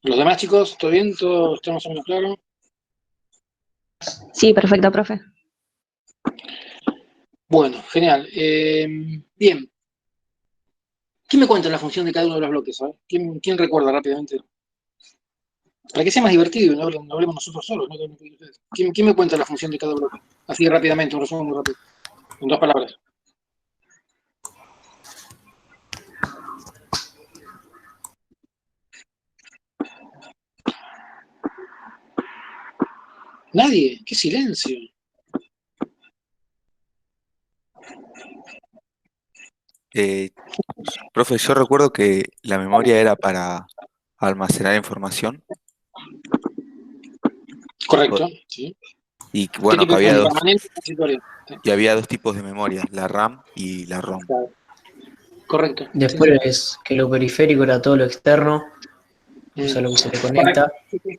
Los demás chicos, ¿todo bien? ¿Todo estamos más o menos claros? Sí, perfecto, profe. Bueno, genial. Bien. ¿Quién me cuenta la función de cada uno de los bloques? ¿Quién recuerda rápidamente? Para que sea más divertido y no hablemos nosotros solos, ¿no? ¿Quién me cuenta la función de cada bloque? Así rápidamente, un resumen muy rápido. En 2 palabras. Nadie. ¡Qué silencio! Eh, Profe, yo recuerdo que la memoria era para almacenar información o- Correcto, sí. y ¿Qué bueno, tipo que de había memoria? dos, ¿Permanente o transitoria? Sí, y había dos tipos de memoria, la RAM y la ROM. claro. Correcto, sí, sí. Después que lo periférico era todo lo externo, o Mm. sea, lo que se le Correcto. conecta. Sí, sí.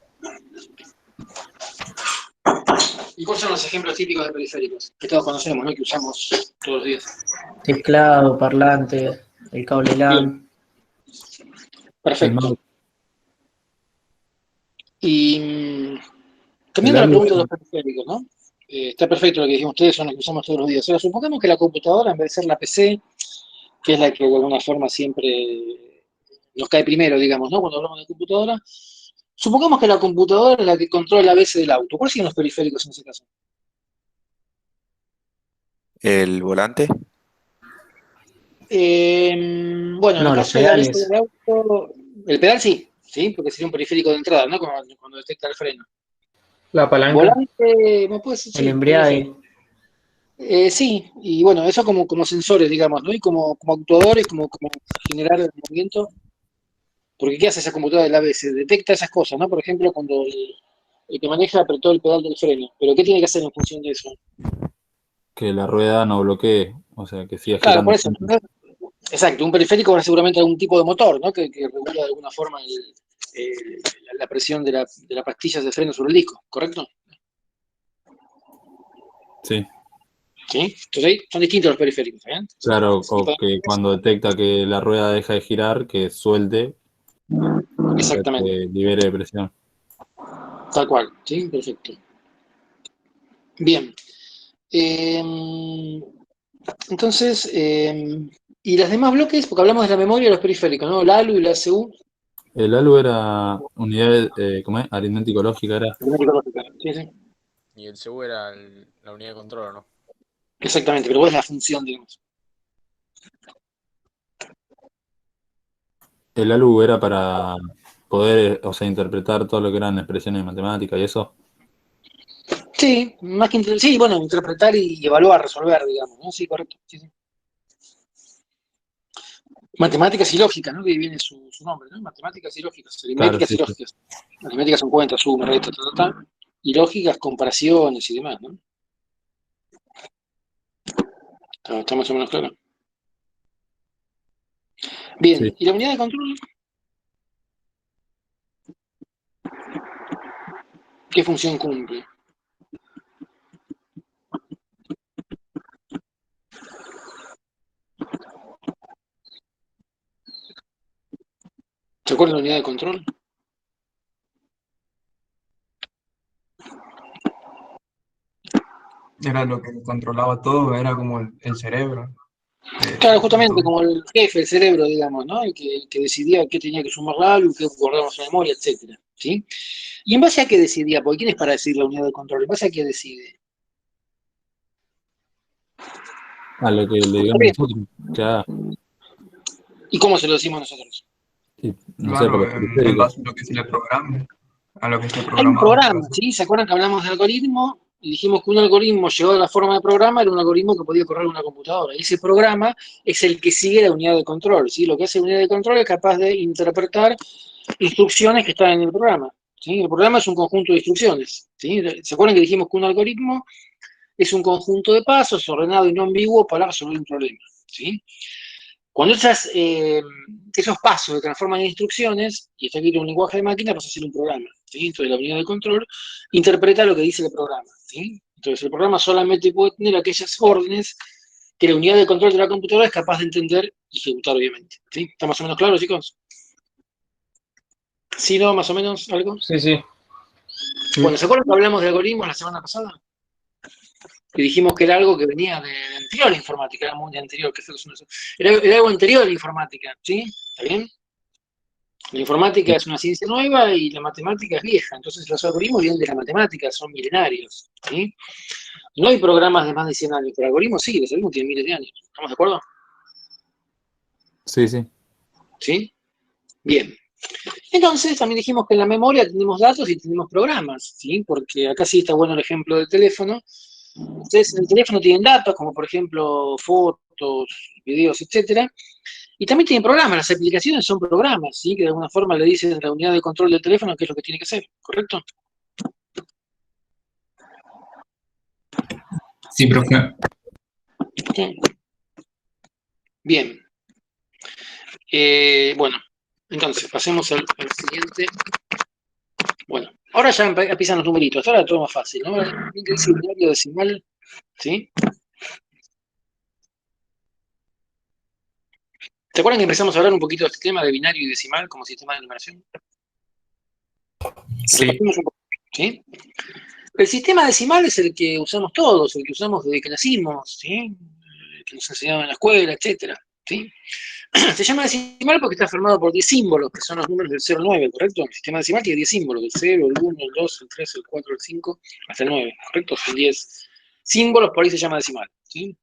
¿Y cuáles son los ejemplos típicos de periféricos? Que todos conocemos, ¿no? Que usamos todos los días. Teclado, parlante, el cable Bien, LAN. El perfecto. mouse, Y el cambiando la ALU, pregunta de los periféricos, ¿no? Está perfecto lo que dijimos ustedes, son los que usamos todos los días. Ahora, supongamos que la computadora, en vez de ser la PC, que es la que de alguna forma siempre nos cae primero, digamos, ¿no? Cuando hablamos de computadora, supongamos que la computadora es la que controla la ABS del auto. ¿Cuáles son los periféricos en ese caso? El volante, Bueno, en el No, los caso del ABS pedales, del auto, el pedal sí, ¿sí? Porque sería un periférico de entrada, ¿no? Cuando detecta el freno. la palanca. Volante, no puede ser, el sí, podría ser. embriague. Sí, y bueno, eso como sensores, digamos, ¿no? Y como actuadores, como generar el movimiento. Porque ¿qué hace esa computadora del ABS? Detecta esas cosas, ¿no? Por ejemplo, cuando el que maneja apretó el pedal del freno. Pero ¿qué tiene que hacer en función de eso? Que la rueda no bloquee, o sea, que siga Claro, girando por eso. siempre. Exacto, un periférico va seguramente algún tipo de motor, ¿no? Que regula de alguna forma la presión de las pastillas de freno sobre el disco, ¿correcto? Sí, ¿Sí? Entonces ahí son distintos los periféricos, ¿eh? Son claro, ese tipo o que cuando detecta que la rueda deja de girar, que suelte, o sea, Exactamente, que libere presión. tal cual, ¿sí? Perfecto. Bien. Eh, entonces, y las demás bloques, porque hablamos de la memoria y los periféricos, ¿no? La ALU y la ACU. El ALU era unidad, ¿cómo es? Aritmético lógica era. Sí, sí. Y el CU era la unidad de control, ¿o no? Exactamente, pero ¿cuál es la función, digamos? El ALU era para poder, o sea, interpretar todo lo que eran expresiones matemáticas y eso. Sí, más que sí, bueno, interpretar y evaluar, resolver, digamos, ¿no? Sí, correcto. Sí, sí. Matemáticas y lógica, ¿no? Que ahí viene su nombre, ¿no? Matemáticas y lógicas, Claro, aritméticas sí, y sí. lógicas. Aritméticas son cuentas, suma, resta, y lógicas, comparaciones y demás, ¿no? Está más o menos claro. Sí. Bien, ¿y la unidad de control? ¿Qué función cumple? ¿Se acuerdan de la unidad de control? Era lo que controlaba todo, era como el cerebro Claro, de justamente todo. como el jefe, el cerebro, digamos, ¿no? El que decidía qué tenía que sumar la ALU, qué guardamos en la memoria, etcétera, ¿sí? ¿Y en base a qué decidía? Porque ¿quién es para decir la unidad de control? ¿En base a qué decide? A lo que le Porque está digamos bien. nosotros, que haga, ¿Y cómo se lo decimos nosotros? y, no sé, por Claro, los en periféricos. base a lo que se le programe, a lo que esté Hay un programado para programa, hacer. ¿sí? ¿Se acuerdan que hablamos de algoritmo? Y dijimos que un algoritmo llegado a la forma de programa era un algoritmo que podía correr en una computadora. Y ese programa es el que sigue la unidad de control, ¿sí? Lo que hace la unidad de control es capaz de interpretar instrucciones que están en el programa, ¿sí? El programa es un conjunto de instrucciones, ¿sí? ¿Se acuerdan que dijimos que un algoritmo es un conjunto de pasos ordenado y no ambiguo para resolver un problema, ¿sí? Cuando esos pasos se transforman en instrucciones, y está escrito en un lenguaje de máquina, pasa a ser un programa, ¿sí? Entonces la unidad de control interpreta lo que dice el programa, ¿sí? Entonces el programa solamente puede tener aquellas órdenes que la unidad de control de la computadora es capaz de entender y ejecutar, obviamente, ¿sí? ¿Está más o menos claro, chicos? ¿Sí, no? Más o menos, algo. Sí, sí. Bueno, ¿se acuerdan que hablamos de algoritmos la semana pasada? Que dijimos que era algo que venía de anterior a la informática, era muy anterior, que era algo anterior a la informática, ¿sí? ¿Está bien? La informática es una ciencia nueva y la matemática es vieja, entonces los algoritmos vienen de la matemática, son milenarios, ¿sí? No hay programas de más de 100 años, pero algoritmos sí, los algoritmos tienen miles de años, ¿estamos de acuerdo? Sí, sí. ¿Sí? Bien. Entonces, también dijimos que en la memoria tenemos datos y tenemos programas, ¿sí? Porque acá sí está bueno el ejemplo del teléfono. Ustedes en el teléfono tienen datos, como por ejemplo fotos, videos, etcétera. Y también tienen programas, las aplicaciones son programas, ¿sí? Que de alguna forma le dicen a la unidad de control del teléfono qué es lo que tiene que hacer, ¿correcto? Sí, profe. Sí. Bien. Bueno, entonces pasemos al siguiente. Bueno, ahora ya empiezan los numeritos, ahora todo más fácil, ¿no? ¿Quién que dice binario decimal? ¿Sí? ¿Se acuerdan que empezamos a hablar un poquito del sistema de binario y decimal como sistema de numeración? Sí. Repetimos un poco, ¿sí? El sistema decimal es el que usamos todos, el que usamos desde que nacimos, ¿sí? El que nos enseñaron en la escuela, etcétera, ¿sí? Se llama decimal porque está formado por 10 símbolos, que son los números del 0 al 9, ¿correcto? El sistema decimal tiene 10 símbolos, el 0, el 1, el 2, el 3, el 4, el 5, hasta el 9, ¿correcto? Son 10 símbolos, por ahí se llama decimal, ¿sí?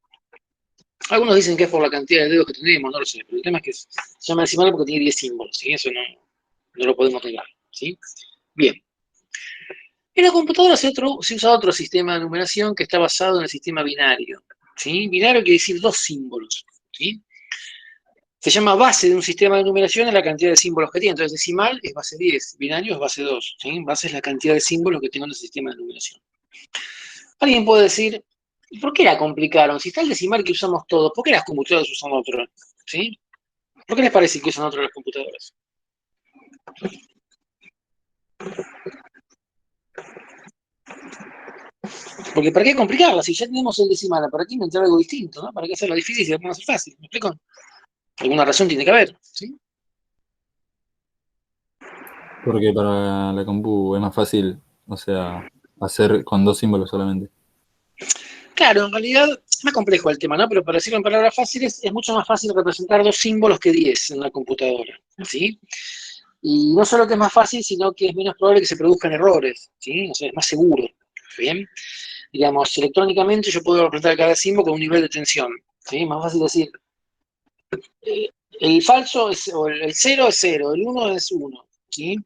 Algunos dicen que es por la cantidad de dedos que tenemos, no lo sé, pero el tema es que se llama decimal porque tiene 10 símbolos, ¿sí? Eso no lo podemos negar, ¿sí? Bien. En la computadora se usa otro sistema de numeración que está basado en el sistema binario, ¿sí? Binario quiere decir dos símbolos, ¿sí? Se llama base de un sistema de numeración en la cantidad de símbolos que tiene. Entonces, decimal es base 10, binario es base 2, ¿sí? Base es la cantidad de símbolos que tengo en el sistema de numeración. Alguien puede decir, ¿y por qué la complicaron? Si está el decimal que usamos todos, ¿por qué las computadoras usan otro? ¿Sí? ¿Por qué les parece que usan otro las computadoras? Porque ¿para qué complicarla? Si ya tenemos el decimal, ¿para qué inventar algo distinto? ¿No? ¿Para qué hacerlo difícil si lo podemos hacer fácil? ¿Me explico? Alguna razón tiene que haber, ¿sí? Porque para la compu es más fácil, o sea, hacer con dos símbolos solamente. Claro, en realidad es más complejo el tema, ¿no? Pero para decirlo en palabras fáciles, es mucho más fácil representar dos símbolos que 10 en una computadora, ¿sí? Y no solo que es más fácil, sino que es menos probable que se produzcan errores, ¿sí? O sea, es más seguro, ¿bien? Digamos, electrónicamente yo puedo representar cada símbolo con un nivel de tensión, ¿sí? Más fácil decir, el falso es, o el 0 es 0, el 1 es 1, ¿sí?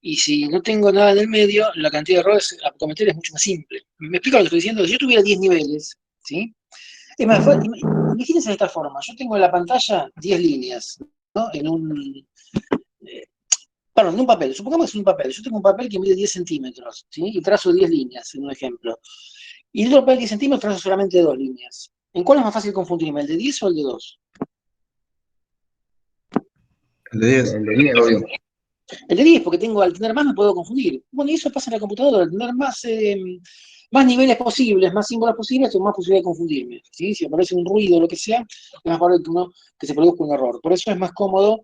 Y si no tengo nada en el medio, la cantidad de errores a cometer es mucho más simple. ¿Me explico lo que estoy diciendo? Si yo tuviera 10 niveles, ¿sí? Es más, imagínense de esta forma, yo tengo en la pantalla 10 líneas, ¿no? Perdón, en un papel, supongamos que es un papel, yo tengo un papel que mide 10 centímetros, ¿sí? Y trazo 10 líneas, en un ejemplo. Y el otro papel de 10 centímetros trazo solamente 2 líneas. ¿En cuál es más fácil confundirme, el de 10 o el de 2? El de 10. El de 10, obvio. El de 10, porque al tener más me puedo confundir. Bueno, y eso pasa en la computadora, al tener más niveles posibles, más símbolos posibles, tengo más posibilidad de confundirme, ¿sí? Si aparece un ruido o lo que sea, es más probable que se produzca un error. Por eso es más cómodo,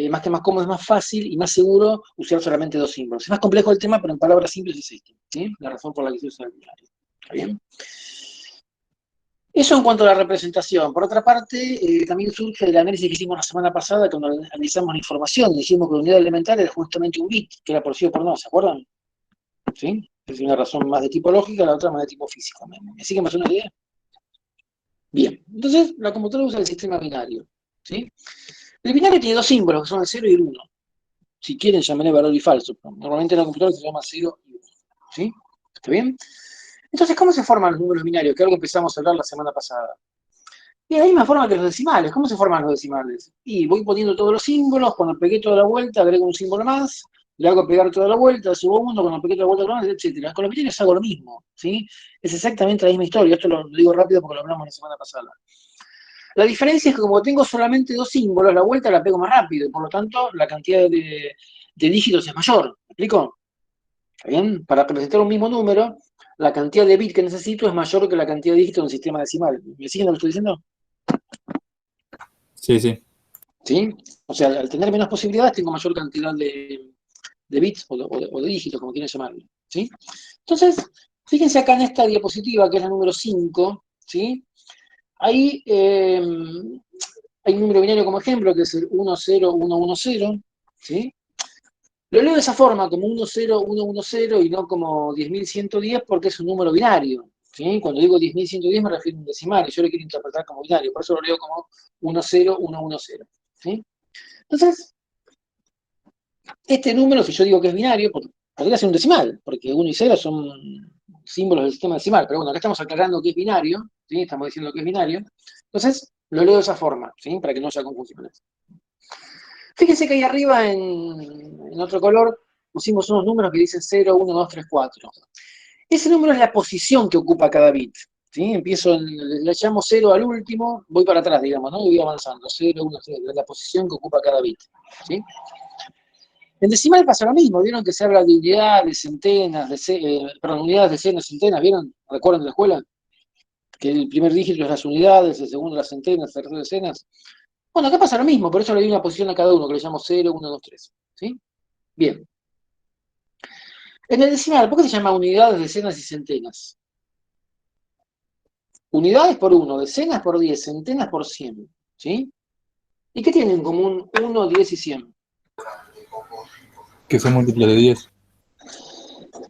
más cómodo, es más fácil y más seguro usar solamente dos símbolos. Es más complejo el tema, pero en palabras simples es esto, ¿sí? La razón por la que se usa el binario. ¿Está bien? Eso en cuanto a la representación. Por otra parte, también surge el análisis que hicimos la semana pasada, cuando analizamos la información. Dijimos que la unidad elemental era justamente un bit, que era por sí o por no, ¿se acuerdan? ¿Sí? Es una razón más de tipo lógica, la otra más de tipo físico. ¿Me siguen más una idea? Bien. Entonces, la computadora usa el sistema binario. ¿Sí? El binario tiene dos símbolos, que son el 0 y el 1. Si quieren, llamaré verdadero y falso. Normalmente en la computadora se llama 0 y 1. ¿Sí? ¿Está bien? Entonces, ¿cómo se forman los números binarios? Que algo empezamos a hablar la semana pasada. Y de la misma forma que los decimales. ¿Cómo se forman los decimales? Y voy poniendo todos los símbolos, cuando pegué toda la vuelta, agrego un símbolo más, le hago pegar toda la vuelta, subo uno, cuando pegué toda la vuelta, etc. Con los binarios hago lo mismo, ¿sí? Es exactamente la misma historia. Esto lo digo rápido porque lo hablamos la semana pasada. La diferencia es que como tengo solamente dos símbolos, la vuelta la pego más rápido, y por lo tanto la cantidad de dígitos es mayor. ¿Me explico? ¿Está bien? Para representar un mismo número, la cantidad de bits que necesito es mayor que la cantidad de dígitos en el sistema decimal. ¿Me siguen lo que estoy diciendo? Sí, sí. ¿Sí? O sea, al tener menos posibilidades tengo mayor cantidad de de bits o de dígitos, como quieran llamarlo, ¿sí? Entonces, fíjense acá en esta diapositiva, que es la número 5, ¿sí? Ahí hay un número binario como ejemplo, que es el 10110, ¿sí? Lo leo de esa forma, como 10110 y no como 10.110 porque es un número binario, ¿sí? Cuando digo 10.110 me refiero a un decimal y yo lo quiero interpretar como binario, por eso lo leo como 10110, ¿sí? Entonces, este número, si yo digo que es binario, podría ser un decimal, porque 1 y 0 son símbolos del sistema decimal, pero bueno, acá estamos aclarando que es binario, ¿sí? Estamos diciendo que es binario, entonces lo leo de esa forma, ¿sí? Para que no haya confusiones. Fíjense que ahí arriba, en otro color, pusimos unos números que dicen 0, 1, 2, 3, 4. Ese número es la posición que ocupa cada bit, ¿sí? Le llamo 0 al último, voy para atrás, digamos, ¿no? Y voy avanzando, 0, 1, 0, es la posición que ocupa cada bit, ¿sí? En decimal pasa lo mismo, ¿vieron que se habla de unidades, centenas, perdón, unidades, decenas, centenas, ¿vieron? ¿Recuerdan de la escuela? Que el primer dígito es las unidades, el segundo las centenas, el tercero decenas. Bueno, acá pasa lo mismo, por eso le doy una posición a cada uno, que le llamo 0, 1, 2, 3, ¿sí? Bien. En el decimal, ¿por qué se llama unidades, decenas y centenas? Unidades por 1, decenas por 10, centenas por 100, ¿sí? ¿Y qué tienen en común 1, 10 y 100? Que son múltiplos de 10.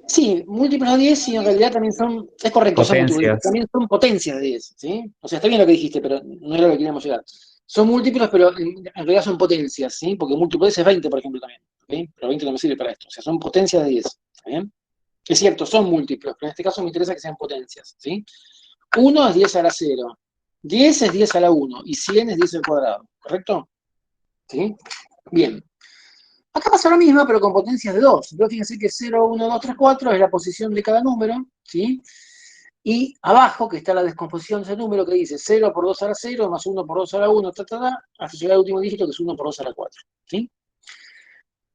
Sí, múltiplos de 10 y en realidad también son, es correcto, son múltiplos, Potencias. también son potencias de 10, ¿sí? O sea, está bien lo que dijiste, pero no era lo que queríamos llegar. Son múltiplos, pero en realidad son potencias, ¿sí? Porque múltiplo de 10 es 20, por ejemplo, también, ¿sí? Pero 20 no me sirve para esto, o sea, son potencias de 10, ¿está bien? Es cierto, son múltiplos, pero en este caso me interesa que sean potencias, ¿sí? 1 es 10 a la 0, 10 es 10 a la 1 y 100 es 10 al cuadrado, ¿correcto? ¿Sí? Bien. Acá pasa lo mismo, pero con potencias de 2. Entonces fíjense que 0, 1, 2, 3, 4 es la posición de cada número, ¿sí? Y abajo, que está la descomposición de ese número, que dice 0 por 2 a la 0, más 1 por 2 a la 1, hasta llegar al último dígito, que es 1 por 2 a la 4, ¿sí?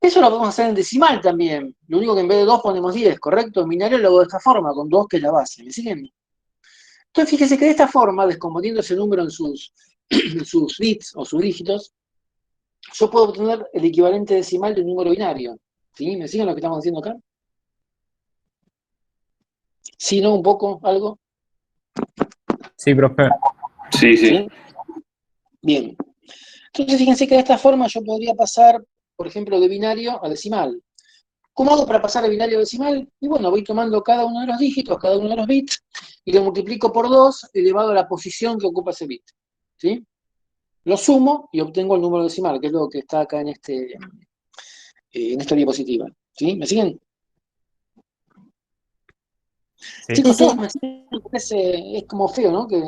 Eso lo podemos hacer en decimal también. Lo único que en vez de 2 ponemos 10, ¿correcto? En binario lo hago de esta forma, con 2 que es la base. ¿Me siguen? Entonces fíjense que de esta forma, descomponiendo ese número en sus bits o sus dígitos, yo puedo obtener el equivalente decimal de un número binario. ¿Sí? ¿Me siguen lo que estamos haciendo acá? ¿Sí, no? ¿Un poco? ¿Algo? Sí, profe. Sí, sí. ¿Sí? Bien. Entonces fíjense que de esta forma yo podría pasar, por ejemplo, de binario a decimal. ¿Cómo hago para pasar de binario a decimal? Y bueno, voy tomando cada uno de los dígitos, cada uno de los bits, y lo multiplico por 2 elevado a la posición que ocupa ese bit. ¿Sí? Lo sumo y obtengo el número decimal, que es lo que está acá en esta diapositiva. ¿Sí? ¿Me siguen? Sí. Chicos, Sí, todos sí. me siguen, es como feo, ¿no? Que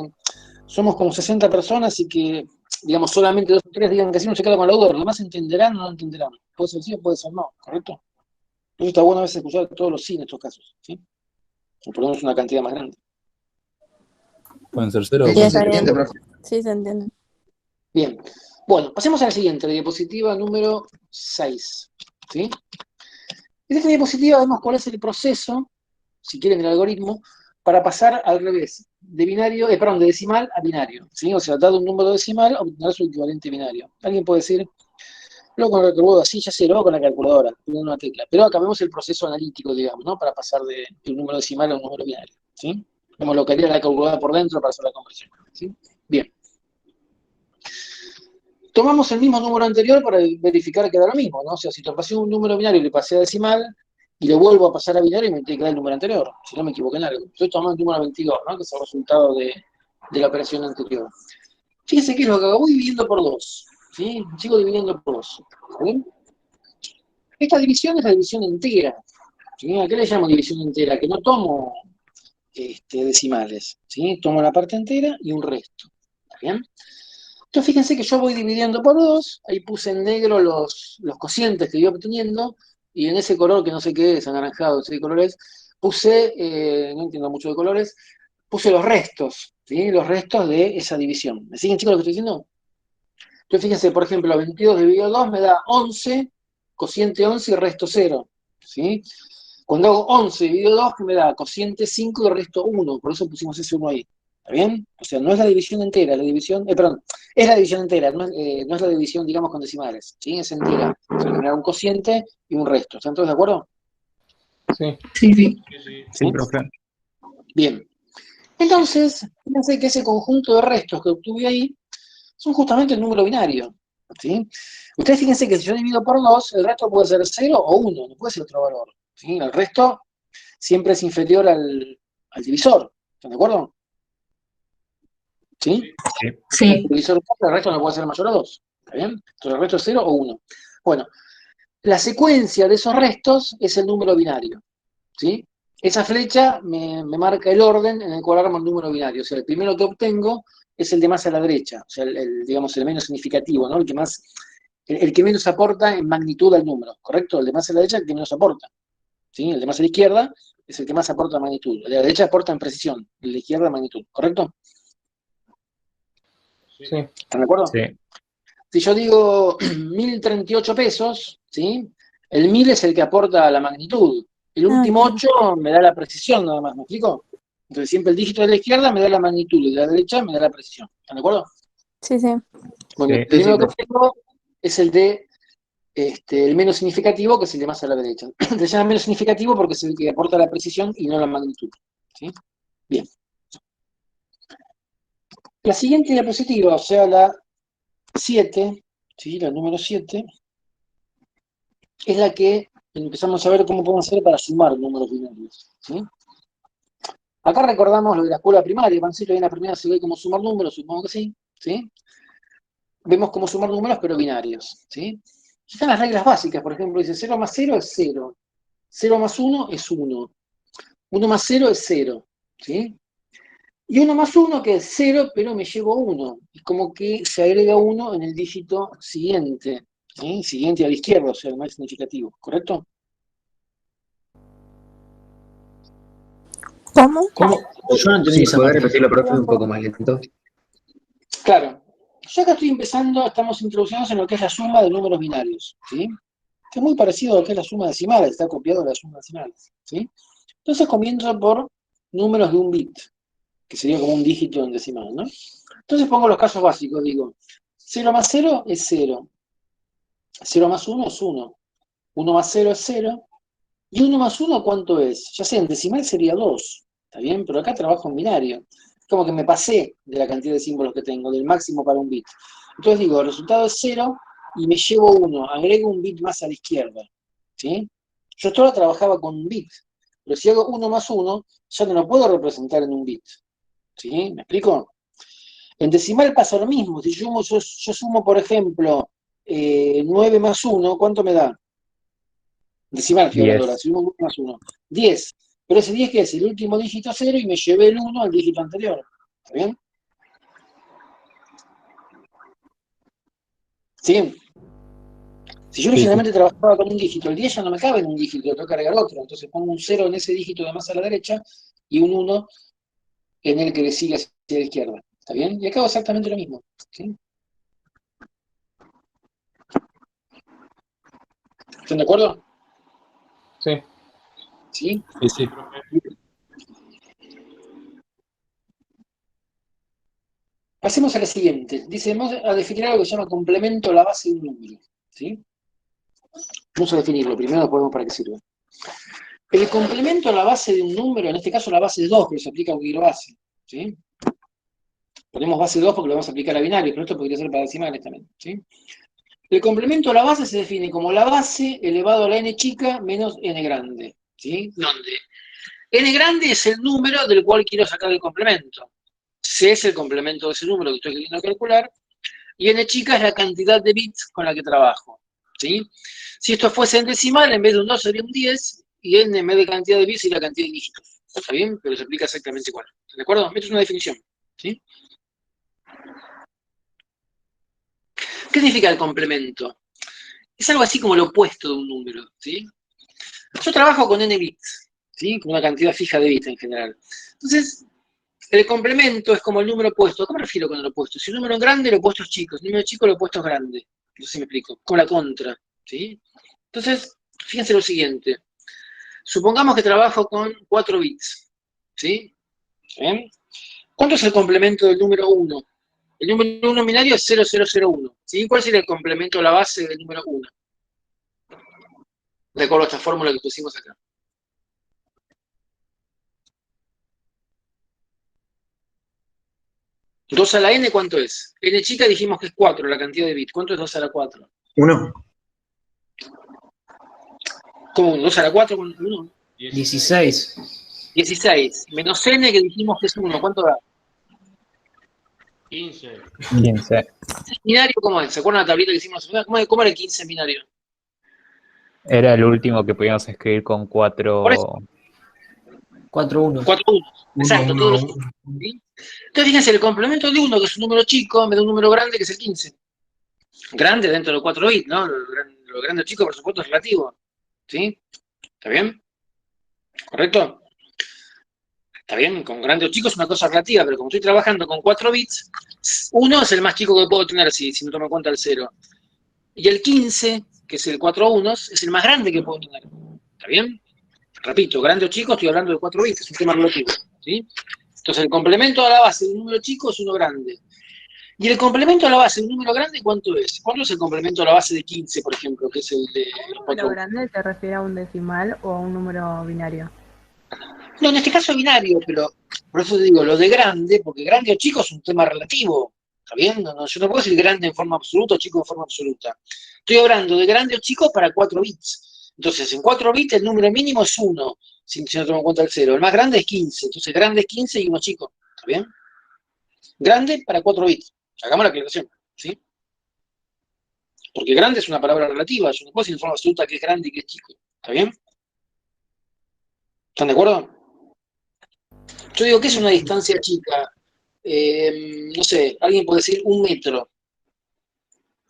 somos como 60 personas y que, digamos, solamente 2 o 3 digan que sí, no se queda con la duda, los demás entenderán o no entenderán. Puede ser sí o puede ser no, ¿correcto? Eso está bueno a veces escuchar todos los sí en estos casos, ¿sí? O por lo menos una cantidad más grande. Pueden ser 0 o Sí, pueden está ser bien. 1. Sí, se entiende. Bien. Bueno, pasemos a la siguiente, la diapositiva número 6, ¿sí? En esta diapositiva vemos cuál es el proceso, si quieren, el algoritmo, para pasar al revés, de decimal a binario, ¿sí? O sea, dado un número decimal, obtener su equivalente binario. Alguien puede decir, luego con la calculadora, así ya sé, luego con la calculadora, con una tecla. Pero acá vemos el proceso analítico, digamos, ¿no? Para pasar de un número decimal a un número binario, ¿sí? Vemos lo que haría la calculadora por dentro para hacer la conversión, ¿sí? Bien. Tomamos el mismo número anterior para verificar que da lo mismo, ¿no? O sea, si te pasé un número binario y le pasé a decimal, y lo vuelvo a pasar a binario, me tiene que dar el número anterior, si no me equivoqué en algo. Estoy tomando el número 22, ¿no? Que es el resultado de la operación anterior. Fíjense que es lo que hago, voy dividiendo por 2, ¿sí? Sigo dividiendo por 2, ¿sí? Esta división es la división entera, ¿sí? ¿A qué le llamo división entera? Que no tomo decimales, ¿sí? Tomo la parte entera y un resto, ¿está bien? Entonces fíjense que yo voy dividiendo por 2, ahí puse en negro los cocientes que iba obteniendo, y en ese color que no sé qué es, anaranjado, no sé qué color es, puse, no entiendo mucho de colores, puse los restos, ¿sí? Los restos de esa división. ¿Me siguen, chicos, lo que estoy diciendo? Entonces fíjense, por ejemplo, 22 dividido 2 me da 11, cociente 11 y resto 0, ¿sí? Cuando hago 11 dividido 2, que me da cociente 5 y resto 1, por eso pusimos ese 1 ahí. ¿Está bien? O sea, no es la división entera, es la división, perdón, es la división entera, no es la división, digamos, con decimales, ¿sí? Es entera. Se va a generar un cociente y un resto. ¿Están todos de acuerdo? Sí, ¿Sí? sí, profe. Bien. Entonces, fíjense que ese conjunto de restos que obtuve ahí son justamente el número binario, ¿sí? Ustedes fíjense que si yo divido por 2, el resto puede ser 0 o 1, no puede ser otro valor, ¿sí? El resto siempre es inferior al divisor, ¿están de acuerdo? ¿Sí? Sí. El divisor, el resto no puede ser mayor a 2, ¿está bien? Entonces el resto es 0 o 1. Bueno, la secuencia de esos restos es el número binario, ¿sí? Esa flecha me marca el orden en el cual armo el número binario. O sea, el primero que obtengo es el de más a la derecha, o sea, digamos, el menos significativo, ¿no? El que menos aporta en magnitud al número, ¿correcto? El de más a la derecha es el que menos aporta, ¿sí? El de más a la izquierda es el que más aporta en magnitud. El de la derecha aporta en precisión, el de la izquierda en magnitud, ¿correcto? Sí. ¿Están de acuerdo? Sí. Si yo digo 1038 pesos, ¿sí? El 1000 es el que aporta la magnitud. El último 8 me da la precisión, nada más, ¿me explico? Entonces siempre el dígito de la izquierda me da la magnitud y de la derecha me da la precisión. ¿Están de acuerdo? Sí, sí. Bueno, Sí. el primero que tengo es el de el menos significativo, que es el de más a la derecha. Se llama menos significativo porque es el que aporta la precisión y no la magnitud. ¿Sí? Bien. La siguiente diapositiva, o sea, la 7, ¿sí? La número 7, es la que empezamos a ver cómo podemos hacer para sumar números binarios, ¿sí? Acá recordamos lo de la escuela primaria, Pancito, ahí en la primera se ve cómo sumar números, supongo que sí, ¿sí? Vemos cómo sumar números, pero binarios, ¿sí? Están las reglas básicas, por ejemplo, dice 0 más 0 es 0, 0 más 1 es 1, 1 más 0 es 0, ¿sí? Y 1 más 1 que es 0, pero me llevo 1, es como que se agrega 1 en el dígito siguiente, ¿sí? Siguiente a la izquierda, o sea, el más significativo, ¿correcto? ¿Cómo? ¿Cómo? Yo no entendí Sí, esa ¿podés parte. repetirlo, profe, un poco más lento? Claro, yo acá estoy empezando, estamos introducidos en lo que es la suma de números binarios, ¿sí? Que es muy parecido a lo que es la suma decimal, está copiado de la suma decimal, ¿sí? Entonces comienzo por números de un bit, que sería como un dígito en decimal, ¿no? Entonces pongo los casos básicos, digo, 0 más 0 es 0, 0 más 1 es 1, 1 más 0 es 0, y 1 más 1 ¿cuánto es? Ya sé, en decimal sería 2, ¿está bien? Pero acá trabajo en binario. Es como que me pasé de la cantidad de símbolos que tengo, del máximo para un bit. Entonces digo, el resultado es 0 y me llevo 1, agrego un bit más a la izquierda, ¿sí? Yo hasta ahora trabajaba con un bit, pero si hago 1 más 1, ya no lo puedo representar en un bit, ¿sí? ¿Me explico? En decimal pasa lo mismo. Si yo sumo, por ejemplo, 9 más 1, ¿cuánto me da? Decimal estoy hablando ahora, 10. si 1 más 1. 10. Pero ese 10 que es el último dígito 0 y me llevé el 1 al dígito anterior. ¿Está bien? ¿Sí? Si yo Sí, sí. originalmente trabajaba con un dígito, el 10 ya no me cabe en un dígito, tengo que agregar otro. Entonces pongo un 0 en ese dígito de más a la derecha y un 1 en el que le sigue hacia la izquierda. ¿Está bien? Y acá hago exactamente lo mismo. ¿Sí? ¿Están de acuerdo? Sí. ¿Sí? Sí, sí. Pasemos a la siguiente. Dice, vamos a definir algo que se llama complemento a la base de un número. ¿Sí? Vamos a definirlo. Primero después vemos para qué sirve. El complemento a la base de un número, en este caso la base 2, pero se aplica a cualquier base. ¿Sí? Ponemos base 2 porque lo vamos a aplicar a binario, pero esto podría ser para decimales también. ¿Sí? El complemento a la base se define como la base elevado a la n chica menos n grande. ¿Sí? Donde n grande es el número del cual quiero sacar el complemento. C es el complemento de ese número que estoy queriendo calcular. Y n chica es la cantidad de bits con la que trabajo. ¿Sí? Si esto fuese en decimal, en vez de un 2 sería un 10, y n en vez de cantidad de bits sería la cantidad de dígitos. ¿Está bien? Pero se aplica exactamente igual. ¿De acuerdo? Esto es una definición. ¿Sí? ¿Qué significa el complemento? Es algo así como lo opuesto de un número. ¿Sí? Yo trabajo con n bits, ¿sí? Con una cantidad fija de bits en general. Entonces, el complemento es como el número opuesto. ¿Cómo me refiero con el opuesto? Si un número es grande, el opuesto es chico. Si un número es chico, el opuesto es grande. No sé si me explico. Con la contra. ¿Sí? Entonces, fíjense lo siguiente. Supongamos que trabajo con 4 bits. ¿Sí? ¿Bien? ¿Cuánto es el complemento del número 1? El número 1 binario es 0001. ¿Sí? ¿Cuál sería el complemento a la base del número 1? De acuerdo a esta fórmula que pusimos acá. ¿2 a la n cuánto es? N chica dijimos que es 4, la cantidad de bits. ¿Cuánto es 2 a la 4? 1. ¿Cómo? ¿2 a la 4? 1. 16. 16. Menos n que dijimos que es 1. ¿Cuánto da? 15. 15. ¿Binario cómo es? ¿Se acuerdan la tablita que hicimos? ¿Cómo era el 15 en binario? Era el último que podíamos escribir con Por 4. eso. 4, 1. 4, 1. Exacto, 1, todos 1, los... ¿sí? Entonces, fíjense, el complemento de 1, que es un número chico, me da un número grande, que es el 15. Grande dentro de los 4 bits, ¿no? Lo grande o chico, por supuesto, es relativo. ¿Sí? ¿Está bien? ¿Correcto? Está bien, con grande o chico es una cosa relativa, pero como estoy trabajando con 4 bits, 1 es el más chico que puedo tener si no tomo en cuenta el 0. Y el 15, que es el 4 unos, es el más grande que puedo tener. ¿Está bien? Repito, grande o chico, estoy hablando de 4 bits, es un tema relativo. ¿Sí? Entonces, el complemento a la base de un número chico es uno grande. ¿Y el complemento a la base de un número grande cuánto es? ¿Cuánto es el complemento a la base de 15, por ejemplo, que es el de los ¿Un 4 número grande te refiere a un decimal o a un número binario? No, en este caso es binario, pero por eso te digo, lo de grande, porque grande o chico es un tema relativo. ¿Está bien? Yo no puedo decir grande en forma absoluta o chico en forma absoluta. Estoy hablando de grande o chico para 4 bits. Entonces, en 4 bits el número mínimo es 1, si no tomo en cuenta el 0. El más grande es 15. Entonces, grande es 15 y uno chico. ¿Está bien? Grande para 4 bits. Hagamos la aclaración. ¿Sí? Porque grande es una palabra relativa. Yo no puedo decir en forma absoluta que es grande y que es chico. ¿Está bien? ¿Están de acuerdo? Yo digo que es una distancia chica. No sé, alguien puede decir 1 metro.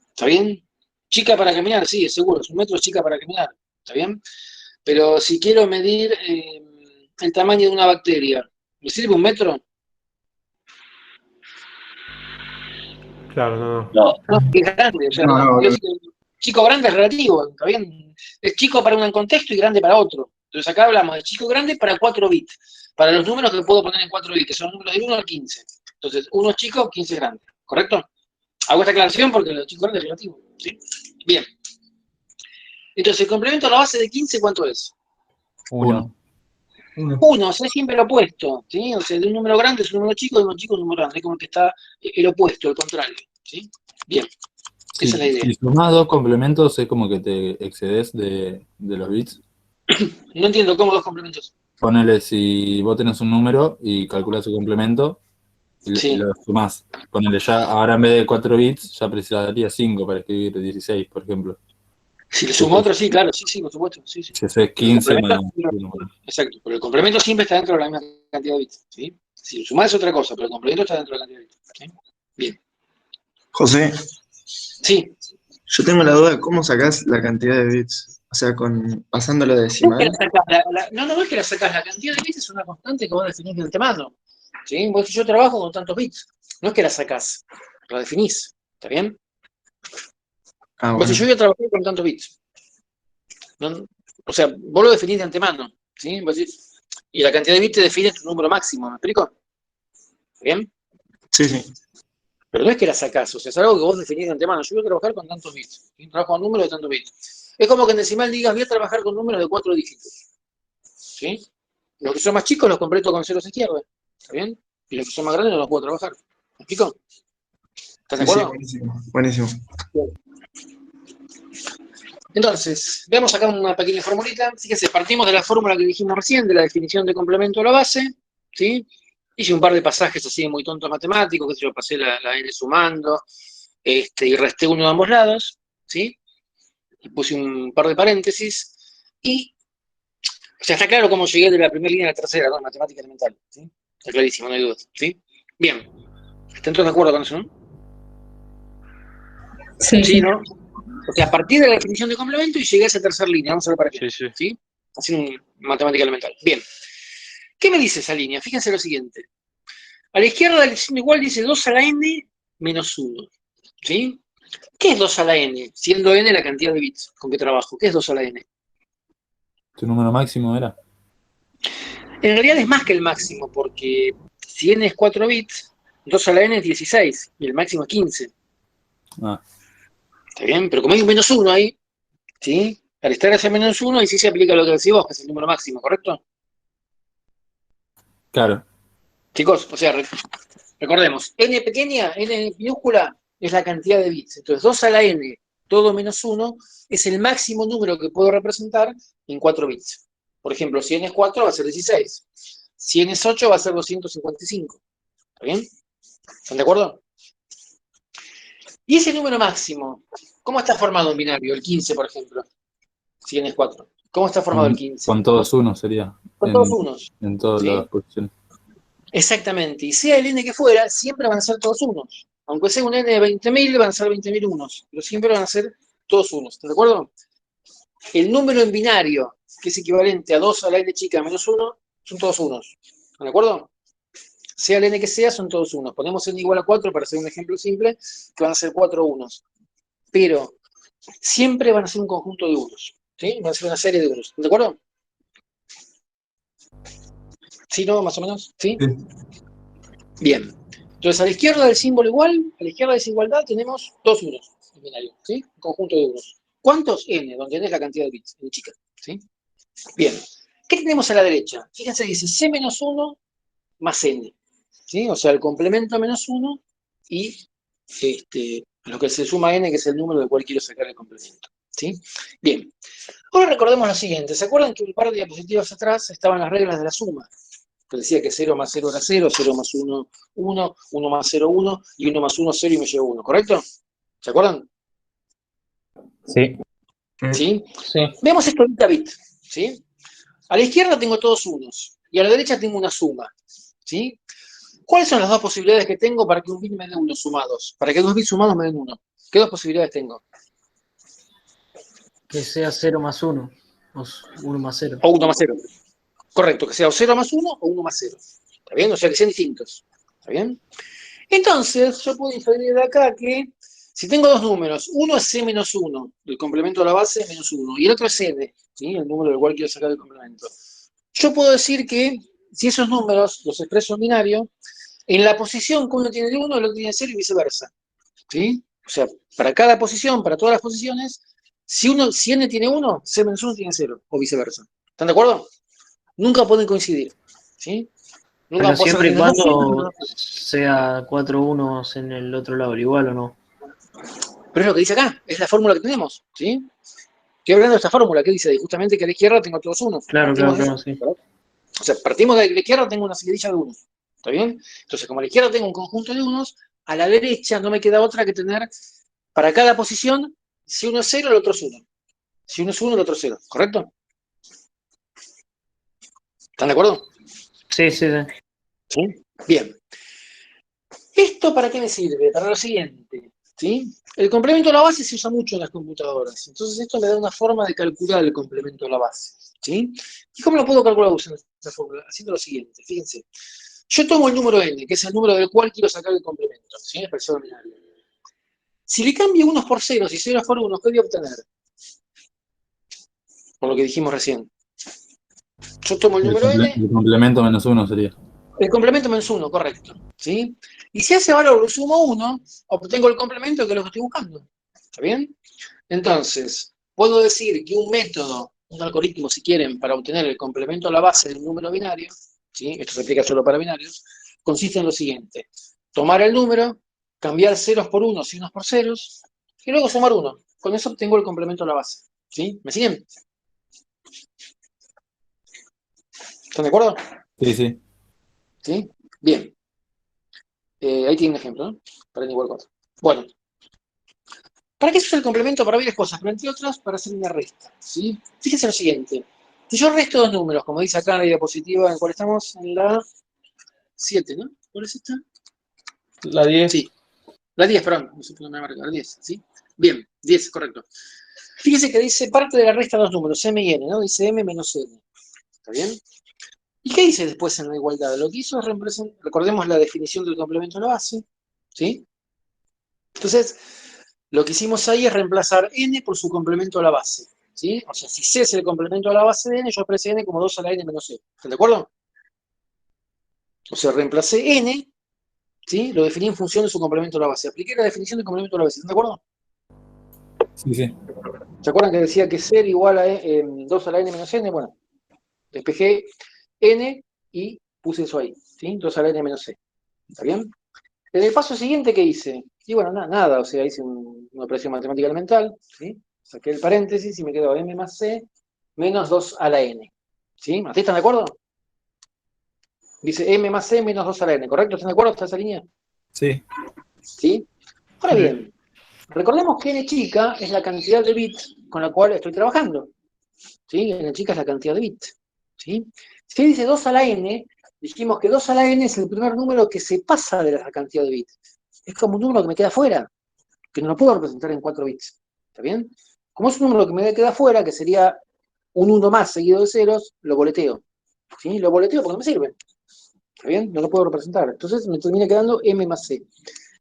¿Está bien? Chica para caminar, sí, seguro. 1 metro es chica para caminar. ¿Está bien? Pero si quiero medir el tamaño de una bacteria, ¿me sirve 1 metro? Claro, no. No. No, es grande. O sea, No, no, quiero decir que chico grande es relativo. ¿Está bien? Es chico para un contexto y grande para otro. Entonces acá hablamos de chico grande para 4 bits. Para los números que puedo poner en 4 bits, que son números del 1 al 15. Entonces, 1 es chico, 15 es grande. ¿Correcto? Hago esta aclaración porque el chico grande es relativo. ¿Sí? Bien. Entonces, el complemento a la base de 15, ¿cuánto es? 1. 1. 1, o sea, es siempre el opuesto. ¿Sí? O sea, de un número grande es un número chico, de un chico es un número grande. Es como que está el opuesto, el contrario. ¿Sí? Bien. Sí, Esa es la idea. si sumás 2 complementos es como que te excedes de los bits. No entiendo cómo 2 complementos. Ponele, si vos tenés un número y calculás su complemento y Sí. lo sumás. Ponele ya, ahora en vez de 4 bits, ya precisaría 5 para escribir 16, por ejemplo. Si le sumo otro, sí, claro, sí, por supuesto. Sí, sí. Si haces El 15 complemento, más 1. exacto, pero el complemento siempre está dentro de la misma cantidad de bits. ¿Sí? Si lo sumás es otra cosa, pero el complemento está dentro de la cantidad de bits. ¿Sí? Bien. José, Sí. yo tengo la duda, ¿cómo sacás la cantidad de bits? O sea, pasándolo de No es que decimal. la sacás, no es que la sacás, la cantidad de bits es una constante que vos definís de antemano. ¿Sí? Vos, yo trabajo con tantos bits. No es que la sacás, la definís. ¿Está bien? Ah, Vos, si bueno. yo voy a trabajar con tantos bits. ¿No? O sea, vos lo definís de antemano. ¿Sí? Vos decís, y la cantidad de bits te define tu número máximo. ¿Me explico? ¿Bien? Sí, sí. Pero no es que la sacás, o sea, es algo que vos definís de antemano. Yo voy a trabajar con tantos bits. ¿Sí? Trabajo con números de tantos bits. Es como que en decimal digas, voy a trabajar con números de 4 dígitos. ¿Sí? Los que son más chicos los completo con ceros a izquierda. ¿Está bien? Y los que son más grandes no los puedo trabajar. ¿Me explico? ¿Estás de Sí, sí, acuerdo? buenísimo. Buenísimo. Entonces, veamos acá una pequeña formulita. Fíjense, partimos de la fórmula que dijimos recién, de la definición de complemento a la base. ¿Sí? Hice un par de pasajes así muy tontos matemáticos, que yo pasé la n sumando, y resté uno de ambos lados. ¿Sí? Y puse un par de paréntesis. Y, o sea, está claro cómo llegué de la primera línea a la tercera, ¿no? Matemática elemental. ¿Sí? Está clarísimo, no hay dudas. ¿Sí? Bien. ¿Están todos de acuerdo con eso, no? Sí. Sí, ¿no? O sea, a partir de la definición de complemento y llegué a esa tercera línea. Vamos a ver para qué. Sí, sí. ¿Sí? Así un matemática elemental. Bien. ¿Qué me dice esa línea? Fíjense lo siguiente. A la izquierda del signo igual dice 2 a la n menos 1. ¿Sí? ¿Qué es 2 a la n? Siendo n la cantidad de bits con que trabajo. ¿Qué es 2 a la n? ¿Tu número máximo era? En realidad es más que el máximo, porque Si n es 4 bits, 2 a la n es 16 y el máximo es 15. Ah, ¿Está bien? Pero como hay un menos 1 ahí, ¿sí? Al estar ese menos 1, ahí sí se aplica lo que decís vos, que es el número máximo, ¿correcto? claro. Chicos, o sea, recordemos, n pequeña, n minúscula, es la cantidad de bits. Entonces, 2 a la n, todo menos 1, es el máximo número que puedo representar en 4 bits. Por ejemplo, si n es 4, va a ser 16. Si n es 8, va a ser 255. ¿Está bien? ¿Están de acuerdo? Y ese número máximo, ¿cómo está formado en binario? El 15, por ejemplo. Si n es 4. ¿Cómo está formado el 15? Con todos unos sería. Con todos unos. En todas ¿Sí? las posiciones. Exactamente. Y sea el n que fuera, siempre van a ser todos unos. Aunque sea un n de 20.000, van a ser 20.000 unos. Pero siempre van a ser todos unos. ¿Están de acuerdo? El número en binario, que es equivalente a 2 a la n chica menos 1, son todos unos. ¿Están de acuerdo? Sea el n que sea, son todos unos. Ponemos n igual a 4 para hacer un ejemplo simple, que van a ser 4 unos. Pero siempre van a ser un conjunto de unos. ¿Sí? Van a ser una serie de unos. ¿De acuerdo? ¿Sí, no? Más o menos. ¿Sí? Sí. Bien. Entonces, a la izquierda del símbolo igual, a la izquierda de desigualdad, tenemos dos unos en binario. ¿Sí? Un conjunto de unos. ¿Cuántos? N, donde n es la cantidad de bits, n chica. ¿Sí? Bien. ¿Qué tenemos a la derecha? Fíjense, dice C menos 1 más n. ¿Sí? O sea, el complemento a menos 1 y lo que se suma a n, que es el número del cual quiero sacar el complemento. ¿Sí? Bien. Ahora recordemos lo siguiente. ¿Se acuerdan que un par de diapositivas atrás estaban las reglas de la suma? Que decía que 0 más 0 era 0, 0 más 1, 1, 1 más 0, 1, y 1 más 1, 0 y me llevo 1, ¿correcto? ¿Se acuerdan? Sí. ¿Sí? Sí. Veamos esto bit a bit, ¿sí? A la izquierda tengo todos unos, y a la derecha tengo una suma, ¿sí? ¿Cuáles son las dos posibilidades que tengo para que un bit me dé 1 sumados? Para que dos bits sumados me den 1. ¿Qué dos posibilidades tengo? Que sea 0 más 1. O 1 más 0. O 1 más 0. Correcto, que sea o 0 más 1 o 1 más 0. ¿Está bien? O sea, que sean distintos. ¿Está bien? Entonces, yo puedo inferir de acá que si tengo dos números, uno es C menos 1, el complemento de la base menos 1, y el otro es N, ¿sí? El número del cual quiero sacar el complemento. Yo puedo decir que si esos números los expreso en binario, en la posición que uno tiene de 1, el otro tiene de 0 y viceversa. ¿Sí? O sea, para cada posición, para todas las posiciones, si N tiene 1, C menos 1 tiene 0, o viceversa. ¿Están de acuerdo? Nunca pueden coincidir. ¿Sí? Nunca Pero pueden siempre y tener dos cuando unos. sea 4 unos en el otro lado, igual o no. Pero es lo que dice acá, es la fórmula que tenemos, ¿sí? Estoy hablando de esta fórmula que dice justamente que a la izquierda tengo todos unos. Claro, Partimos claro, de claro, eso, sí. O sea, partimos de la izquierda, tengo una seguidilla de unos. ¿Está bien? Entonces, como a la izquierda tengo un conjunto de unos, a la derecha no me queda otra que tener para cada posición, si uno es 0, el otro es 1. Si uno es 1, el otro es 0. ¿Correcto? ¿Están de acuerdo? Sí, sí, sí. ¿Sí? Bien. ¿Esto para qué me sirve? Para lo siguiente. ¿Sí? El complemento a la base se usa mucho en las computadoras. Entonces, esto me da una forma de calcular el complemento a la base. ¿Sí? ¿Y cómo lo puedo calcular usando esta fórmula? Haciendo lo siguiente, fíjense. Yo tomo el número n, que es el número del cual quiero sacar el complemento, ¿sí? Expresado en binario. Si le cambio unos por ceros y ceros por unos, ¿qué voy a obtener? Por lo que dijimos recién. Yo tomo el número n, El complemento menos 1 sería. el complemento menos 1, correcto. ¿Sí? Y si a ese valor lo sumo 1, obtengo el complemento que es lo que estoy buscando. ¿Está bien? Entonces, puedo decir que un método, un algoritmo, si quieren, para obtener el complemento a la base de un número binario, ¿sí? Esto se aplica solo para binarios, consiste en lo siguiente. Tomar el número, cambiar ceros por unos y unos por ceros, y luego sumar 1. Con eso obtengo el complemento a la base. ¿Sí? ¿Me siguen? ¿Están de acuerdo? Sí, sí. ¿Sí? Bien. Ahí tiene un ejemplo, ¿no? Para n igual 4. Bueno. ¿Para qué se usa el complemento? Para varias cosas, pero entre otras, para hacer una resta. ¿Sí? Fíjense lo siguiente. Si yo resto dos números, como dice acá en la diapositiva, ¿en cuál estamos? En la 7, ¿no? ¿Cuál es esta? La 10. Sí. La 10, perdón. No sé por qué me marca. La 10, ¿sí? Bien, 10, correcto. Fíjense que dice parte de la resta de dos números, m y n, ¿no? Dice m menos n. ¿Está bien? ¿Y qué dice después en la igualdad? Lo que hizo es representar, recordemos la definición del complemento a la base, ¿sí? Entonces, lo que hicimos ahí es reemplazar n por su complemento a la base, ¿sí? O sea, si c es el complemento a la base de n, yo expresé n como 2 a la n menos c. ¿Están de acuerdo? O sea, reemplacé n, ¿sí? Lo definí en función de su complemento a la base. Apliqué la definición de complemento a la base, ¿están de acuerdo? Sí, sí. ¿Se acuerdan que decía que ser igual a 2 a la n menos n? Bueno, despejé n y puse eso ahí, ¿sí? 2 a la n menos c. ¿Está bien? En el paso siguiente, ¿qué hice? Y bueno, nada, o sea, hice una operación matemática elemental, ¿sí? Saqué el paréntesis y me quedó m más c menos 2 a la n. ¿Sí? ¿Hasta ahí están de acuerdo? Dice m más c menos 2 a la n, ¿correcto? ¿Están de acuerdo hasta esa línea? Sí. ¿Sí? Ahora bien, recordemos que n chica es la cantidad de bits con la cual estoy trabajando. ¿Sí? N chica es la cantidad de bits. ¿Sí? Si dice 2 a la n, dijimos que 2 a la n es el primer número que se pasa de la cantidad de bits. Es como un número que me queda fuera, que no lo puedo representar en 4 bits. ¿Está bien? Como es un número que me queda fuera, que sería un 1 más seguido de ceros, lo boleteo. ¿Sí? Lo boleteo porque no me sirve. ¿Está bien? No lo puedo representar. Entonces me termina quedando m más c.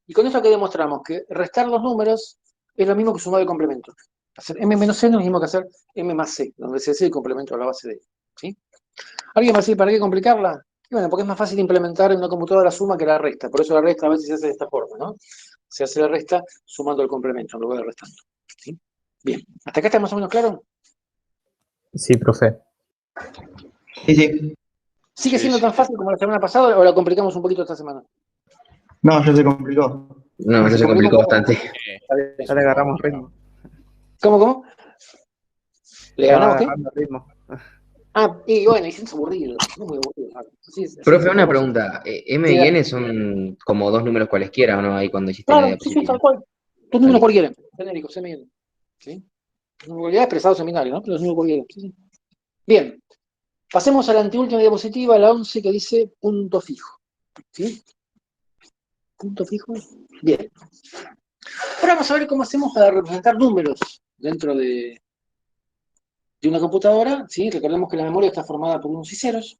Y con eso que demostramos que restar los números es lo mismo que sumar el complemento. Hacer m menos c no es lo mismo que hacer m más c, donde c es el complemento a la base de. ¿Sí? ¿Alguien va a decir para qué complicarla? Y bueno, porque es más fácil implementar en una computadora la suma que la resta. Por eso la resta a veces se hace de esta forma, ¿no? Se hace la resta sumando el complemento en lugar de restando. ¿Sí? Bien, ¿hasta acá está más o menos claro? Sí, profe. Sí, sí. ¿Sigue Sí, siendo sí. tan fácil como la semana pasada o la complicamos un poquito esta semana? No, ya se complicó. No, ya se complicó bastante. Está bien. Ya le agarramos ritmo. ¿Cómo? ¿Le Le van ganamos qué? agarrando ritmo. Ah, y bueno, y es aburrido. Es muy aburrido. Así Profe, es una propósito. pregunta. ¿M Sí, y dale. N son como dos números cualesquiera o no? Ahí cuando hiciste la Claro, sí, diapositiva. tal cual. Dos Ah, números listo. cualquiera. Genéricos, semi. ¿Sí? En realidad expresado seminario, ¿no? Pero es número cualquiera. Sí, sí. Bien. Pasemos a la anteúltima diapositiva, la 11, que dice punto fijo. ¿Sí? Punto fijo. Bien. Ahora vamos a ver cómo hacemos para representar números dentro de una computadora. ¿Sí? Recordemos que la memoria está formada por unos y ceros,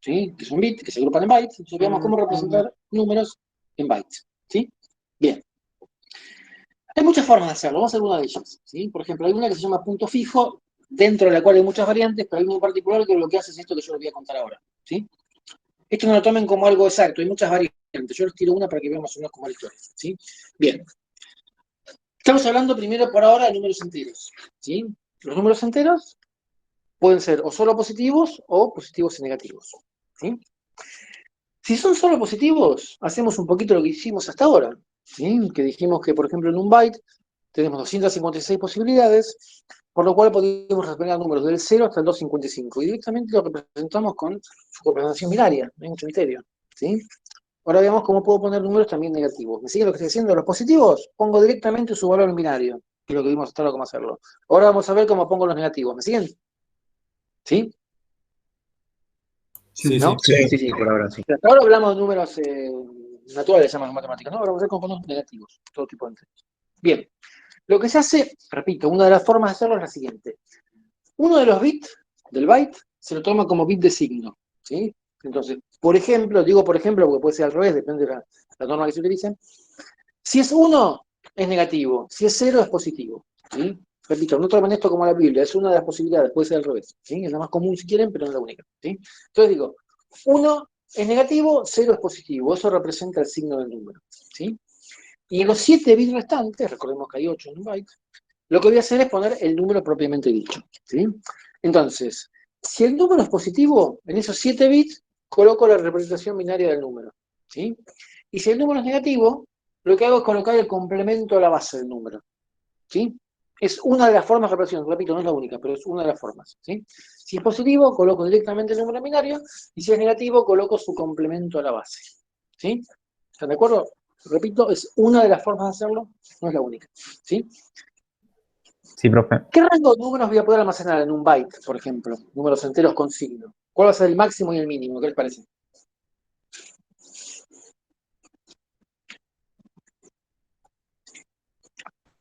¿sí? Que son bits, que se agrupan en bytes. Entonces veamos cómo representar números en bytes. ¿Sí? Bien. Hay muchas formas de hacerlo, vamos a hacer una de ellas. ¿Sí? Por ejemplo, hay una que se llama punto fijo, dentro de la cual hay muchas variantes, pero hay una en particular que lo que hace es esto que yo les voy a contar ahora. ¿Sí? Esto no lo tomen como algo exacto, hay muchas variantes. Yo les tiro una para que vean más o menos cómo es la historia. ¿Sí? Bien. Estamos hablando primero por ahora de números enteros. ¿Sí? Los números enteros pueden ser o solo positivos o positivos y negativos. ¿Sí? Si son solo positivos, hacemos un poquito lo que hicimos hasta ahora. ¿Sí? Que dijimos que, por ejemplo, en un byte tenemos 256 posibilidades, por lo cual podemos representar números del 0 hasta el 255. Y directamente lo representamos con su representación binaria, no hay mucho misterio. ¿Sí? Ahora veamos cómo puedo poner números también negativos. ¿Me siguen lo que estoy haciendo? Los positivos, pongo directamente su valor en binario, que es lo que vimos hasta ahora cómo hacerlo. Ahora vamos a ver cómo pongo los negativos. ¿Me siguen? ¿Sí? Sí, ¿No? sí. Sí, sí, por ahora sí. Hasta ahora hablamos de números naturales, llamamos matemáticas, ¿no? Ahora vamos a ver cómo ponemos negativos, todo tipo de enteros. Bien. Lo que se hace, repito, una de las formas de hacerlo es la siguiente. Uno de los bits del byte se lo toma como bit de signo. ¿Sí? Entonces, por ejemplo, digo por ejemplo porque puede ser al revés, depende de la norma que se utilice. Si es 1, es negativo. Si es 0, es positivo. ¿Sí? Repito, no tomen esto como la Biblia, es una de las posibilidades, puede ser al revés. ¿Sí? Es la más común si quieren, pero no es la única. ¿Sí? Entonces digo, 1 es negativo, 0 es positivo. Eso representa el signo del número. ¿Sí? Y en los 7 bits restantes, recordemos que hay 8 en un byte, lo que voy a hacer es poner el número propiamente dicho. ¿Sí? Entonces, si el número es positivo, en esos 7 bits coloco la representación binaria del número. ¿Sí? Y si el número es negativo, lo que hago es colocar el complemento a la base del número. ¿Sí? Es una de las formas de representación, repito, no es la única, pero es una de las formas. ¿Sí? Si es positivo, coloco directamente el número binario, y si es negativo, coloco su complemento a la base. ¿Sí? ¿Están de acuerdo? Repito, es una de las formas de hacerlo, no es la única. ¿Sí? Sí, profe. ¿Qué rango de números voy a poder almacenar en un byte, por ejemplo? Números enteros con signo. ¿Cuál va a ser el máximo y el mínimo? ¿Qué les parece?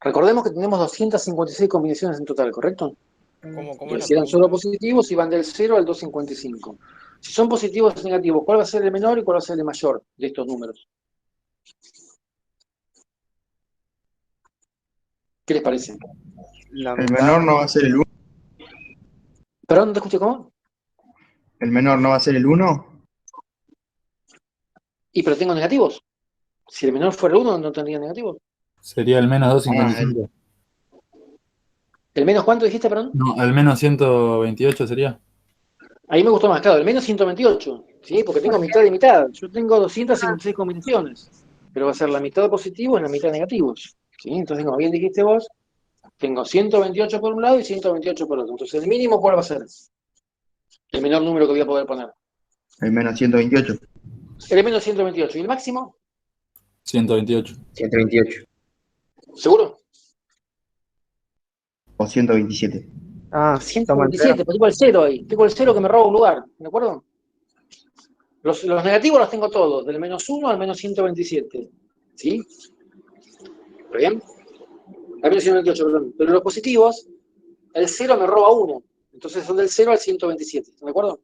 Recordemos que tenemos 256 combinaciones en total, ¿correcto? ¿Cómo Y es la si eran solo pregunta? positivos, iban del 0 al 255. Si son positivos o negativos, ¿cuál va a ser el menor y cuál va a ser el mayor de estos números? ¿Qué les parece? La El mitad. menor no va a ser el 1. ¿Perdón, no te escuché cómo? El menor no va a ser el 1. Y pero tengo negativos. Si el menor fuera 1, no tendría negativos. Sería el menos 255. ¿El menos cuánto dijiste, perdón? No, el menos 128 sería. Ahí me gustó más, claro, el menos 128, ¿sí? Porque tengo mitad y mitad. Yo tengo 256 combinaciones, pero va a ser la mitad positivos y la mitad negativos, ¿sí? Entonces, como bien dijiste vos, tengo 128 por un lado y 128 por otro. Entonces, ¿el mínimo cuál va a ser? El menor número que voy a poder poner. El menos 128. El menos 128. ¿Y el máximo? 128. 128. ¿Seguro? O 127. Ah, toma el 127, pues tengo el 0 ahí. Tengo el 0 que me roba un lugar, ¿de acuerdo? Los negativos los tengo todos, del menos 1 al menos 127. ¿Sí? ¿Está bien? Al menos 128, perdón. Pero los positivos, el 0 me roba 1. Entonces son del 0 al 127. ¿Están de acuerdo?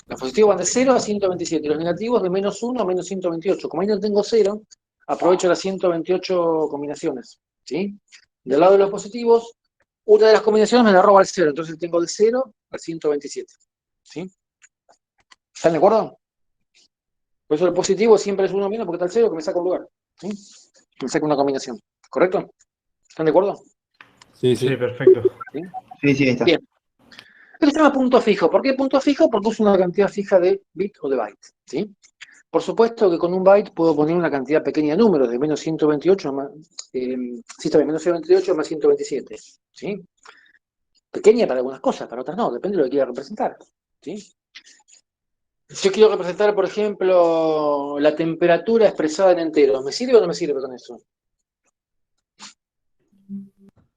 Los positivos van de 0 a 127. Y los negativos de menos 1 a menos 128. Como ahí no tengo 0, aprovecho las 128 combinaciones. ¿Sí? Del lado de los positivos, una de las combinaciones me la roba el 0. Entonces tengo del 0 al 127. ¿Sí? ¿Están de acuerdo? Por eso el positivo siempre es 1 menos porque está el 0 que me saca un lugar. ¿Sí? Me saca una combinación. ¿Correcto? ¿Están de acuerdo? Sí, Sí, sí. perfecto. ¿Sí? Sí, ahí está. Bien. Esto se llama punto fijo. ¿Por qué punto fijo? Porque uso una cantidad fija de bit o de byte. ¿Sí? Por supuesto que con un byte puedo poner una cantidad pequeña de números, de menos 128 más, sí, está bien, menos 128 más 127. ¿Sí? Pequeña para algunas cosas, para otras no, depende de lo que quiera representar. ¿Sí? Si yo quiero representar, por ejemplo, la temperatura expresada en enteros, ¿me sirve o no me sirve con eso?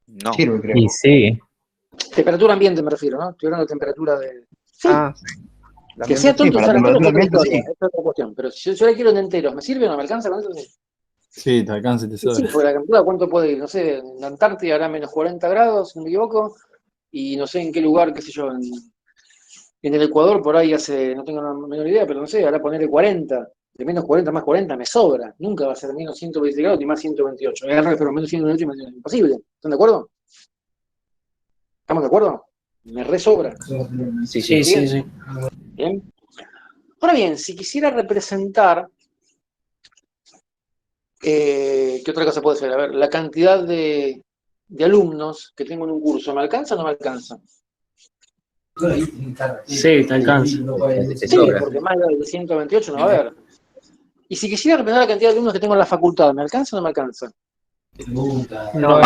No. Sirve, creo. Y sí, Temperatura ambiente me refiero, ¿no? Estoy hablando de temperatura de... Sí, Ah, la que sea Sí, tonto para usar enteros temperatura es otra ambiente, historia, sí. es otra cuestión. Pero si yo la quiero en enteros, ¿me sirve o no me alcanza con eso? Sí. Sí, te alcanza y te Sí, sobra. porque la temperatura, ¿cuánto puede ir? No sé, en la Antártida habrá menos 40 grados, si no me equivoco, y no sé en qué lugar, qué sé yo, en el Ecuador por ahí hace, no tengo la menor idea, pero no sé, hará ponerle 40, de menos 40 más 40 me sobra, nunca va a ser menos 120 grados ni más 128, es al revés, pero menos 128 es imposible, ¿están de acuerdo? ¿Estamos de acuerdo? Me resobra. Sí, sí, Bien. sí. Bien. Ahora bien, si quisiera representar, ¿qué otra cosa puede ser? A ver, la cantidad de alumnos que tengo en un curso, ¿me alcanza o no me alcanza? Sí, te alcanza. Te Sí, sobra. porque más de 128 no va a haber. Y si quisiera representar la cantidad de alumnos que tengo en la facultad, ¿me alcanza o no me alcanza? no,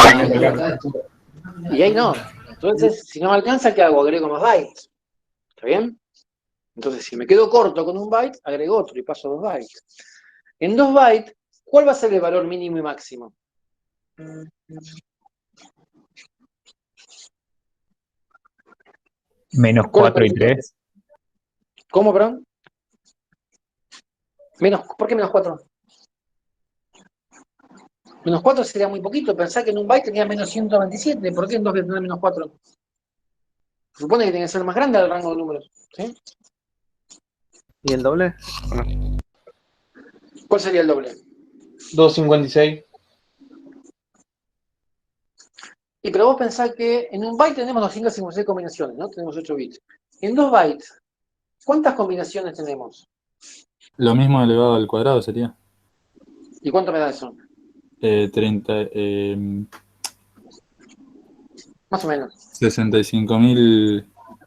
Y ahí no. Entonces, si no me alcanza, ¿qué hago? Agrego más bytes. ¿Está bien? Entonces, si me quedo corto con un byte, agrego otro y paso a 2 bytes. En 2 bytes, ¿cuál va a ser el valor mínimo y máximo? menos ¿Cuál les 4 y parece? 3. ¿Cómo, perdón? ¿Por qué menos 4? Menos 4 sería muy poquito. Pensá que en un byte tenía menos 127. ¿Por qué en 2 voy a tener menos 4? Se supone que tiene que ser más grande el rango de números. ¿Sí? ¿y el doble? ¿Cuál sería el doble? 256. Y pero vos pensás que en un byte tenemos 256 combinaciones, ¿no? Tenemos 8 bits. En 2 bytes, ¿cuántas combinaciones tenemos? Lo mismo elevado al cuadrado sería. ¿Y cuánto me da eso?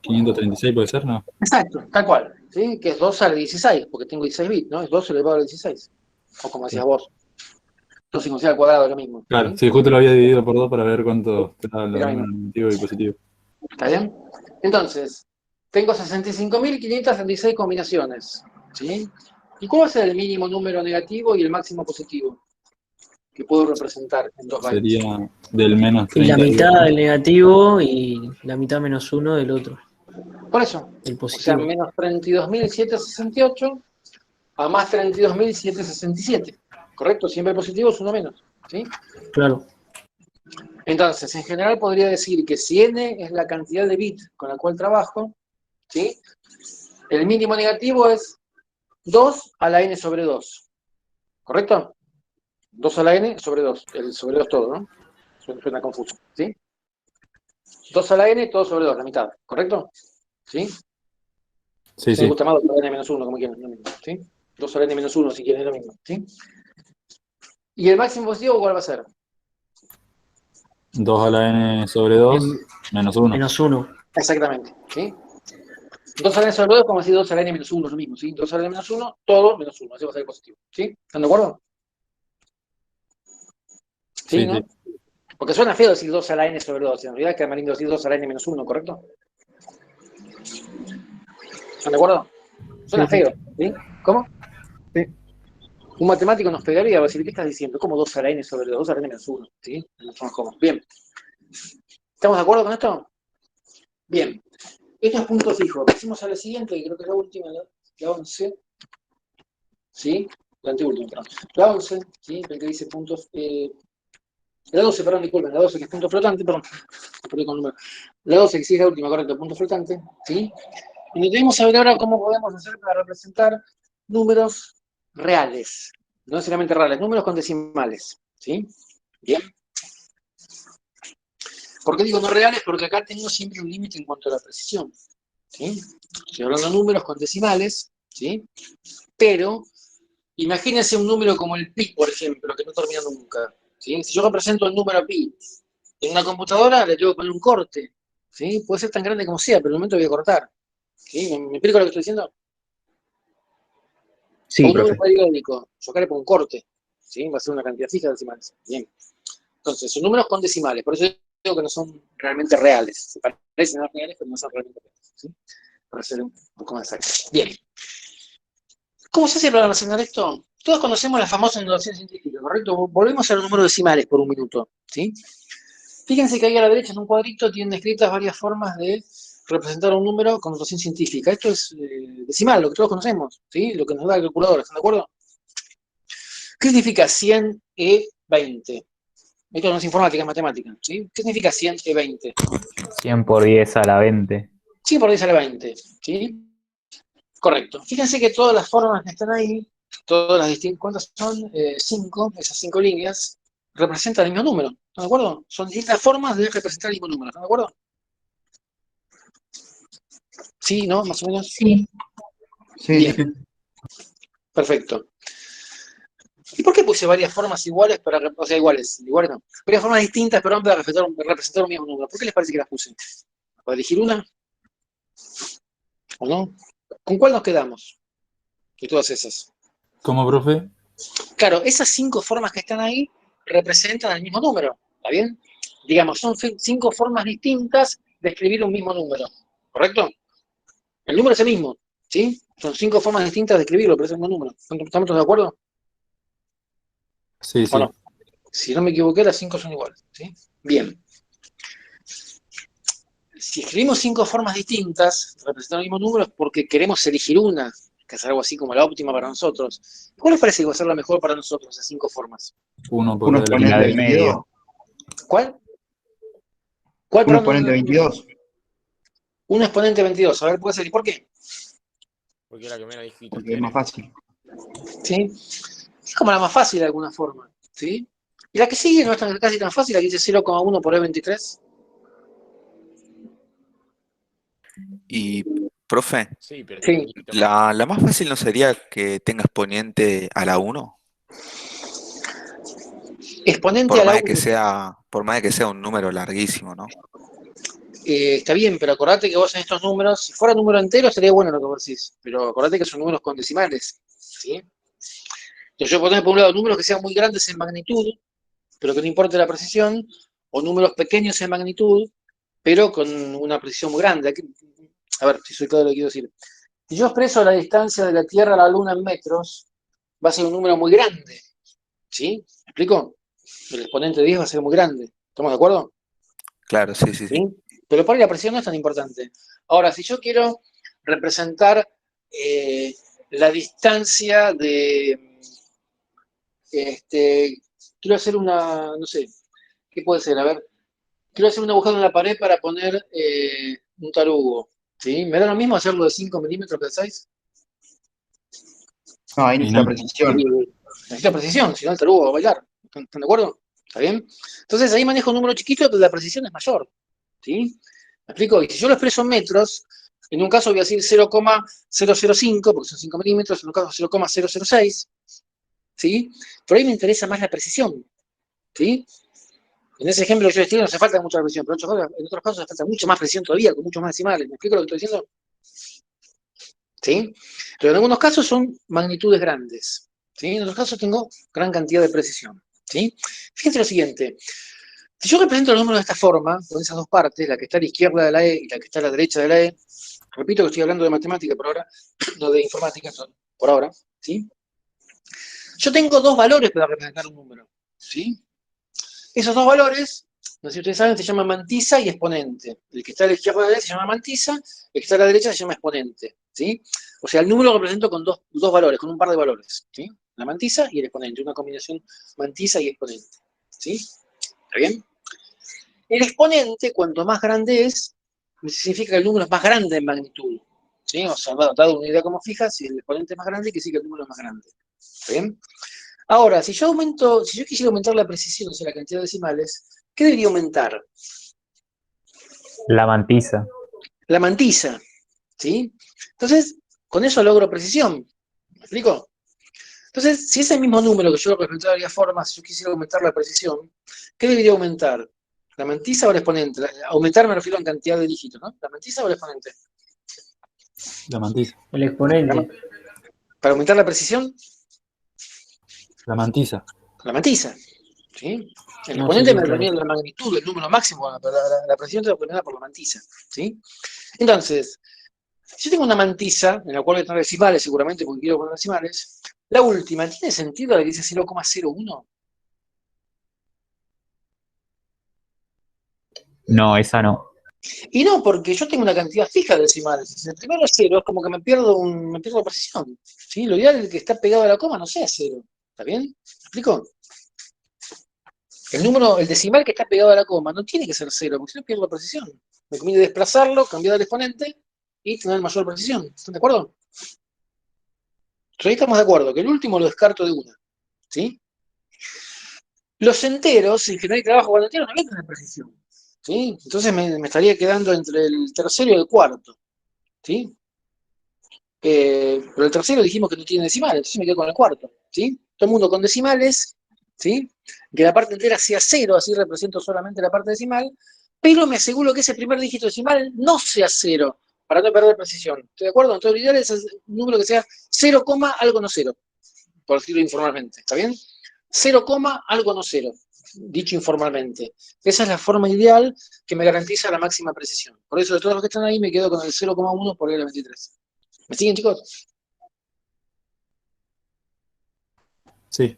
65.536 puede ser, ¿no? Exacto, tal cual. ¿Sí? Que es 2 al 16, porque tengo 16 bits, ¿no? Es 2 elevado al 16. O como decías vos. 256 al cuadrado es lo mismo. Claro, ¿Sí? sí, justo lo había dividido por 2 para ver cuánto te daban Es los lo números mismo. negativos y positivos. ¿Está bien? Entonces, tengo 65.536 combinaciones. ¿Sí? ¿Y cuál va a ser el mínimo número negativo y el máximo positivo que puedo representar en 2 bytes? Sería del menos Y la 30. mitad del negativo y la mitad menos uno del otro, Por eso. el O sea, positivo. menos 32.768 a más 32.767. ¿Correcto? Siempre positivo es uno menos. ¿Sí? Claro. Entonces, en general podría decir que si n es la cantidad de bits con la cual trabajo, ¿sí? El mínimo negativo es 2 a la n sobre 2. ¿Correcto? 2 a la n sobre 2. El sobre 2 todo, ¿no? Suena confuso. ¿Sí? 2 a la n, todo sobre 2, la mitad. ¿Correcto? ¿Sí? Sí, Me sí. gusta más 2 a la n menos 1, como quieran, lo mismo, ¿sí? 2 a la n menos 1, si quieren, es lo mismo, ¿sí? ¿Y el máximo positivo cuál va a ser? 2 a la n sobre 2 menos 1. Menos 1. Exactamente, ¿sí? 2 a la n sobre 2 es como decir 2 a la n menos 1, es lo mismo, ¿sí? 2 a la n menos 1, todo menos 1, ese va a ser positivo, ¿sí? ¿Están de acuerdo? ¿Sí, Sí, no? sí. Porque suena feo decir 2 a la n sobre 2, en realidad queda más lindo decir 2 a la n menos 1, ¿correcto? ¿Están de acuerdo? Suena Sí, sí. feo, ¿sí? ¿Cómo? Sí. Un matemático nos pegaría y va a decir, ¿qué estás diciendo? ¿Cómo 2 a la n sobre 2? 2 a la n menos 1, ¿sí? No somos cómodos. Bien. ¿Estamos de acuerdo con esto? Bien. Esto es punto fijo. Pasemos a la siguiente, que creo que es la última, la 11. ¿Sí? La anteúltima, perdón. La 11, ¿sí? El que dice puntos. La 12, perdón, disculpen, la 12 que es punto flotante, perdón. Me perdí con el número. La 12 que sí es la última, correcto, punto flotante, ¿sí? Y nos debemos saber ahora cómo podemos hacer para representar números reales. No necesariamente reales, números con decimales, ¿sí? Bien. ¿Por qué digo no reales? Porque acá tengo siempre un límite en cuanto a la precisión, ¿sí? Estoy hablando de números con decimales, ¿sí? Pero imagínense un número como el pi, por ejemplo, que no termina nunca, ¿sí? Si yo represento el número pi en una computadora, le tengo que poner un corte, ¿sí? Puede ser tan grande como sea, pero en el momento voy a cortar, ¿sí? ¿Me explico lo que estoy diciendo? O Sí, un número profe. periódico, yo acá le pongo un corte, ¿sí? Va a ser una cantidad fija de decimales. Bien. Entonces, son números con decimales, por eso digo que no son realmente reales. Se parecen a reales, pero no son realmente reales, ¿sí? Para ser un poco más exacto. Bien. ¿Cómo se hace para relacionar esto? Todos conocemos la famosa notación científica, ¿correcto? Volvemos a los números decimales por un minuto, ¿sí? Fíjense que ahí a la derecha en un cuadrito tienen descritas varias formas de representar un número con notación científica. Esto es decimal, lo que todos conocemos, ¿sí? Lo que nos da la calculadora, ¿están de acuerdo? ¿Qué significa 100E20? Esto no es informática, es matemática, ¿sí? ¿Qué significa 100E20? 100 por 10 a la 20. 100 por 10 a la 20, ¿sí? Correcto. Fíjense que todas las formas que están ahí, todas las distintas, ¿cuántas son? 5, esas 5 líneas, representan el mismo número, ¿están de acuerdo? Son distintas formas de representar el mismo número, ¿están de acuerdo? Sí, ¿no? Más o menos. Sí. Sí, Bien, sí. perfecto. ¿Y por qué puse varias formas iguales o sea, iguales no, varias formas distintas, perdón, para representar un mismo número? ¿Por qué les parece que las puse? ¿Para elegir una? ¿O no? ¿Con cuál nos quedamos? De todas esas. ¿Cómo, profe? Claro, esas 5 formas que están ahí representan el mismo número, ¿está bien? Digamos, son 5 formas distintas de escribir un mismo número, ¿correcto? El número es el mismo, ¿sí? Son 5 formas distintas de escribirlo, pero es el mismo número. ¿Estamos todos de acuerdo? Sí, ¿O sí. no? Si no me equivoqué, las 5 son iguales, ¿sí? Bien. Si escribimos 5 formas distintas, representando el mismo número, es porque queremos elegir una, que es algo así como la óptima para nosotros. ¿Cuál les parece que va a ser la mejor para nosotros, esas 5 formas? 1 por Un la de la Y la exponente del media. 22. medio. ¿Cuál? ¿Cuál, Un perdón? exponente 22. Un exponente 22. A ver, puede ser. ¿Y por qué? Porque es la que menos dígitos Porque es más tiene. fácil. ¿Sí? Es como la más fácil de alguna forma. ¿Sí? Y la que sigue no es casi tan fácil, la que dice 0,1 por E23. Y, profe, Sí, pero tiene un Sí. dígito más. la más fácil no sería que tenga exponente a la 1, Exponente a la 1. por más de que sea un número larguísimo, ¿no? Está bien, pero acordate que vos en estos números, si fuera número entero, sería bueno lo que vos decís. Pero acordate que son números con decimales. ¿Sí? Entonces yo puedo tener por un lado números que sean muy grandes en magnitud, pero que no importe la precisión, o números pequeños en magnitud, pero con una precisión muy grande. A ver, si soy claro lo que quiero decir. Si yo expreso la distancia de la Tierra a la Luna en metros, va a ser un número muy grande. ¿Sí? ¿Me explico? El exponente de 10 va a ser muy grande. ¿Estamos de acuerdo? Claro, sí, sí, sí. ¿Sí? Pero por ahí la precisión no es tan importante. Ahora, si yo quiero representar la distancia de... quiero hacer una... no sé, ¿qué puede ser? A ver, quiero hacer un agujero en la pared para poner un tarugo. ¿Sí? ¿Me da lo mismo hacerlo de 5 milímetros que de 6? No, ahí Y necesita no. precisión. Necesita precisión, si no el tarugo va a bailar. ¿Están de acuerdo? ¿Está bien? Entonces ahí manejo un número chiquito, pero la precisión es mayor. ¿Sí? ¿Me explico? Y si yo lo expreso en metros, En un caso voy a decir 0,005, porque son 5 milímetros, en un caso 0,006, ¿sí? Pero ahí me interesa más la precisión, ¿sí? En ese ejemplo que yo estoy no hace falta mucha precisión, pero en otros casos hace falta mucha más precisión todavía, con muchos más decimales. ¿Me explico lo que estoy diciendo? ¿Sí? Pero en algunos casos son magnitudes grandes, ¿sí? En otros casos tengo gran cantidad de precisión, ¿sí? Fíjense lo siguiente. Si yo represento los números de esta forma, con esas dos partes, la que está a la izquierda de la E y la que está a la derecha de la E, repito que estoy hablando de matemática por ahora, no de informática por ahora, ¿sí? Yo tengo dos valores para representar un número, ¿sí? Esos dos valores, no sé si ustedes saben, se llaman mantisa y exponente. El que está a la izquierda de la E se llama mantisa, el que está a la derecha se llama exponente, ¿sí? O sea, el número lo represento con dos valores, con un par de valores, ¿sí? La mantisa y el exponente, una combinación mantisa y exponente, ¿sí? ¿Está bien? El exponente, cuanto más grande es, significa que el número es más grande en magnitud, ¿sí? O sea, dado una idea como fija, si el exponente es más grande, quiere decir que el número es más grande, ¿está bien? Ahora, si yo quisiera aumentar la precisión, o sea, la cantidad de decimales, ¿qué debería aumentar? La mantisa. La mantisa, ¿sí? Entonces, con eso logro precisión. ¿Me explico? Entonces, si ese mismo número que yo lo represento de varias formas, si yo quisiera aumentar la precisión, ¿qué debería aumentar? ¿La mantisa o el exponente? Aumentar me refiero en cantidad de dígitos, ¿no? ¿La mantisa o el exponente? La mantisa. El exponente. Para aumentar la precisión, La mantisa. la mantisa, ¿sí? El No, exponente sí, me claro. determina la magnitud, el número máximo, pero la precisión te lo determina por la mantisa, ¿sí? Entonces, si yo tengo una mantisa, en la cual voy a tener decimales, seguramente porque quiero poner decimales, la última, ¿tiene sentido la que dice 0,01? No, esa no. Y no, porque yo tengo una cantidad fija de decimales. Si el primero es 0, es como que me pierdo precisión, ¿sí? Lo ideal es que está pegado a la coma no sea 0. ¿Está bien? ¿Me explico? El decimal que está pegado a la coma no tiene que ser 0, porque si no pierdo precisión. Me conviene desplazarlo, cambiar el exponente y tener mayor precisión. ¿Están de acuerdo? Entonces ahí estamos de acuerdo, que el último lo descarto de una, ¿sí? Los enteros, en general trabajo con enteros, no tienen precisión, ¿sí? Entonces me estaría quedando entre el tercero y el cuarto, ¿sí? Pero el tercero dijimos que no tiene decimales, entonces me quedo con el cuarto, ¿sí? Todo el mundo con decimales, ¿sí? Que la parte entera sea 0, así represento solamente la parte decimal, pero me aseguro que ese primer dígito decimal no sea 0, para no perder precisión. ¿Estoy de acuerdo? Entonces lo ideal es un número que sea 0, algo no 0, por decirlo informalmente, ¿está bien? 0, algo no 0, dicho informalmente. Esa es la forma ideal que me garantiza la máxima precisión. Por eso de todos los que están ahí me quedo con el 0,1 por L23. ¿Me siguen, chicos? Sí.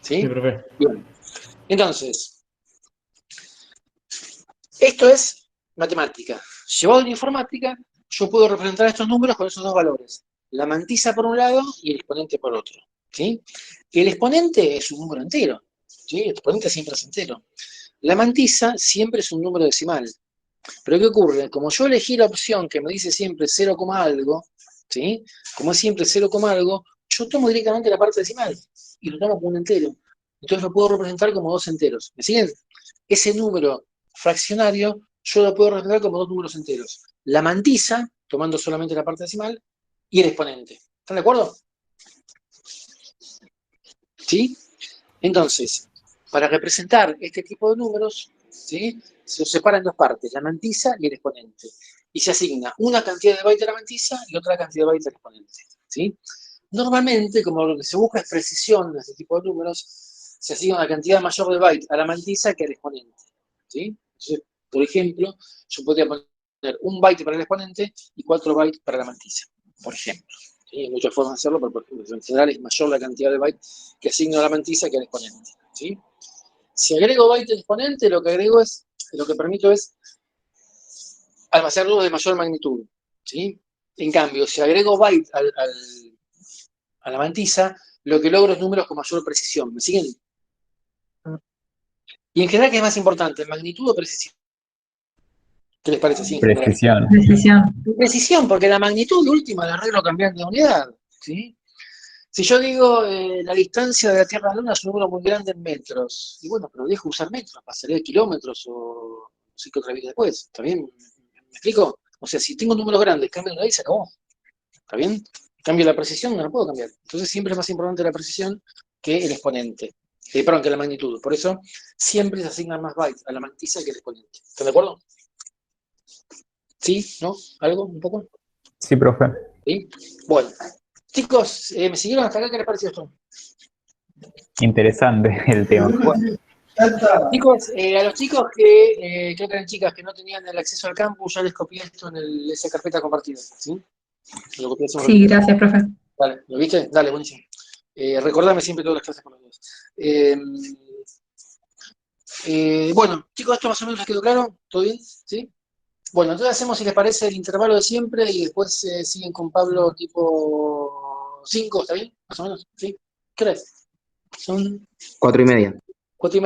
¿Sí? Sí, profe. Bien. Entonces, esto es matemática. Llevado a la informática, yo puedo representar estos números con esos dos valores. La mantisa por un lado y el exponente por otro, ¿sí? El exponente es un número entero, ¿sí? El exponente siempre es entero. La mantisa siempre es un número decimal. Pero ¿qué ocurre? Como yo elegí la opción que me dice siempre 0, algo, ¿sí? Como es siempre 0, algo, yo tomo directamente la parte decimal y lo tomo como un entero. Entonces lo puedo representar como dos enteros. ¿Me siguen? Ese número fraccionario yo lo puedo representar como dos números enteros. La mantisa, tomando solamente la parte decimal, y el exponente. ¿Están de acuerdo? ¿Sí? Entonces, para representar este tipo de números, ¿sí? Se los separa en dos partes, la mantisa y el exponente. Y se asigna una cantidad de bytes a la mantisa y otra cantidad de bytes al exponente, ¿sí? Normalmente, como lo que se busca es precisión de este tipo de números, se asigna una cantidad mayor de bytes a la mantisa que al exponente, ¿sí? Entonces, por ejemplo, yo podría poner un byte para el exponente y 4 bytes para la mantisa, por ejemplo. ¿Sí? Hay muchas formas de hacerlo, pero por ejemplo, en general es mayor la cantidad de bytes que asigno a la mantisa que al exponente, ¿sí? Si agrego byte al exponente, lo que permito es almacenar números de mayor magnitud, ¿sí? En cambio, si agrego byte a la mantisa, lo que logro es números con mayor precisión. ¿Me siguen? Y en general, ¿qué es más importante? ¿Magnitud o precisión? ¿Qué les parece así en general? Precisión. Precisión, porque la magnitud de última la arreglo cambiando de unidad, ¿sí? Si yo digo la distancia de la Tierra a la Luna es un número muy grande en metros, y bueno, pero dejo usar metros, pasaré de kilómetros o no sé qué otra vida después, ¿está bien? ¿Me explico? O sea, si tengo números grandes, cambio una y se acabó. ¿Está bien? Cambio la precisión, no la puedo cambiar. Entonces siempre es más importante la precisión que el exponente. Perdón, que la magnitud. Por eso siempre se asignan más bytes a la mantisa que al exponente. ¿Están de acuerdo? ¿Sí? ¿No? ¿Algo? ¿Un poco? Sí, profe. ¿Sí? Bueno. Chicos, ¿me siguieron hasta acá? ¿Qué les pareció esto? Interesante el tema. Bueno, Chicos, a los chicos que eran chicas que no tenían el acceso al campus, ya les copié esto en esa carpeta compartida. ¿Sí? Lo copié hace un Sí, ratito. gracias, profe. Dale, ¿lo viste? Dale, buenísimo. Recordame siempre todas las clases por los dos. Bueno, chicos, esto más o menos les quedó claro. ¿Todo bien? ¿Sí? Bueno, entonces hacemos, si les parece, el intervalo de siempre y después siguen con Pablo tipo 5, ¿está bien? Más o menos, ¿sí? ¿Qué hora es? Son 4:30. 4:30.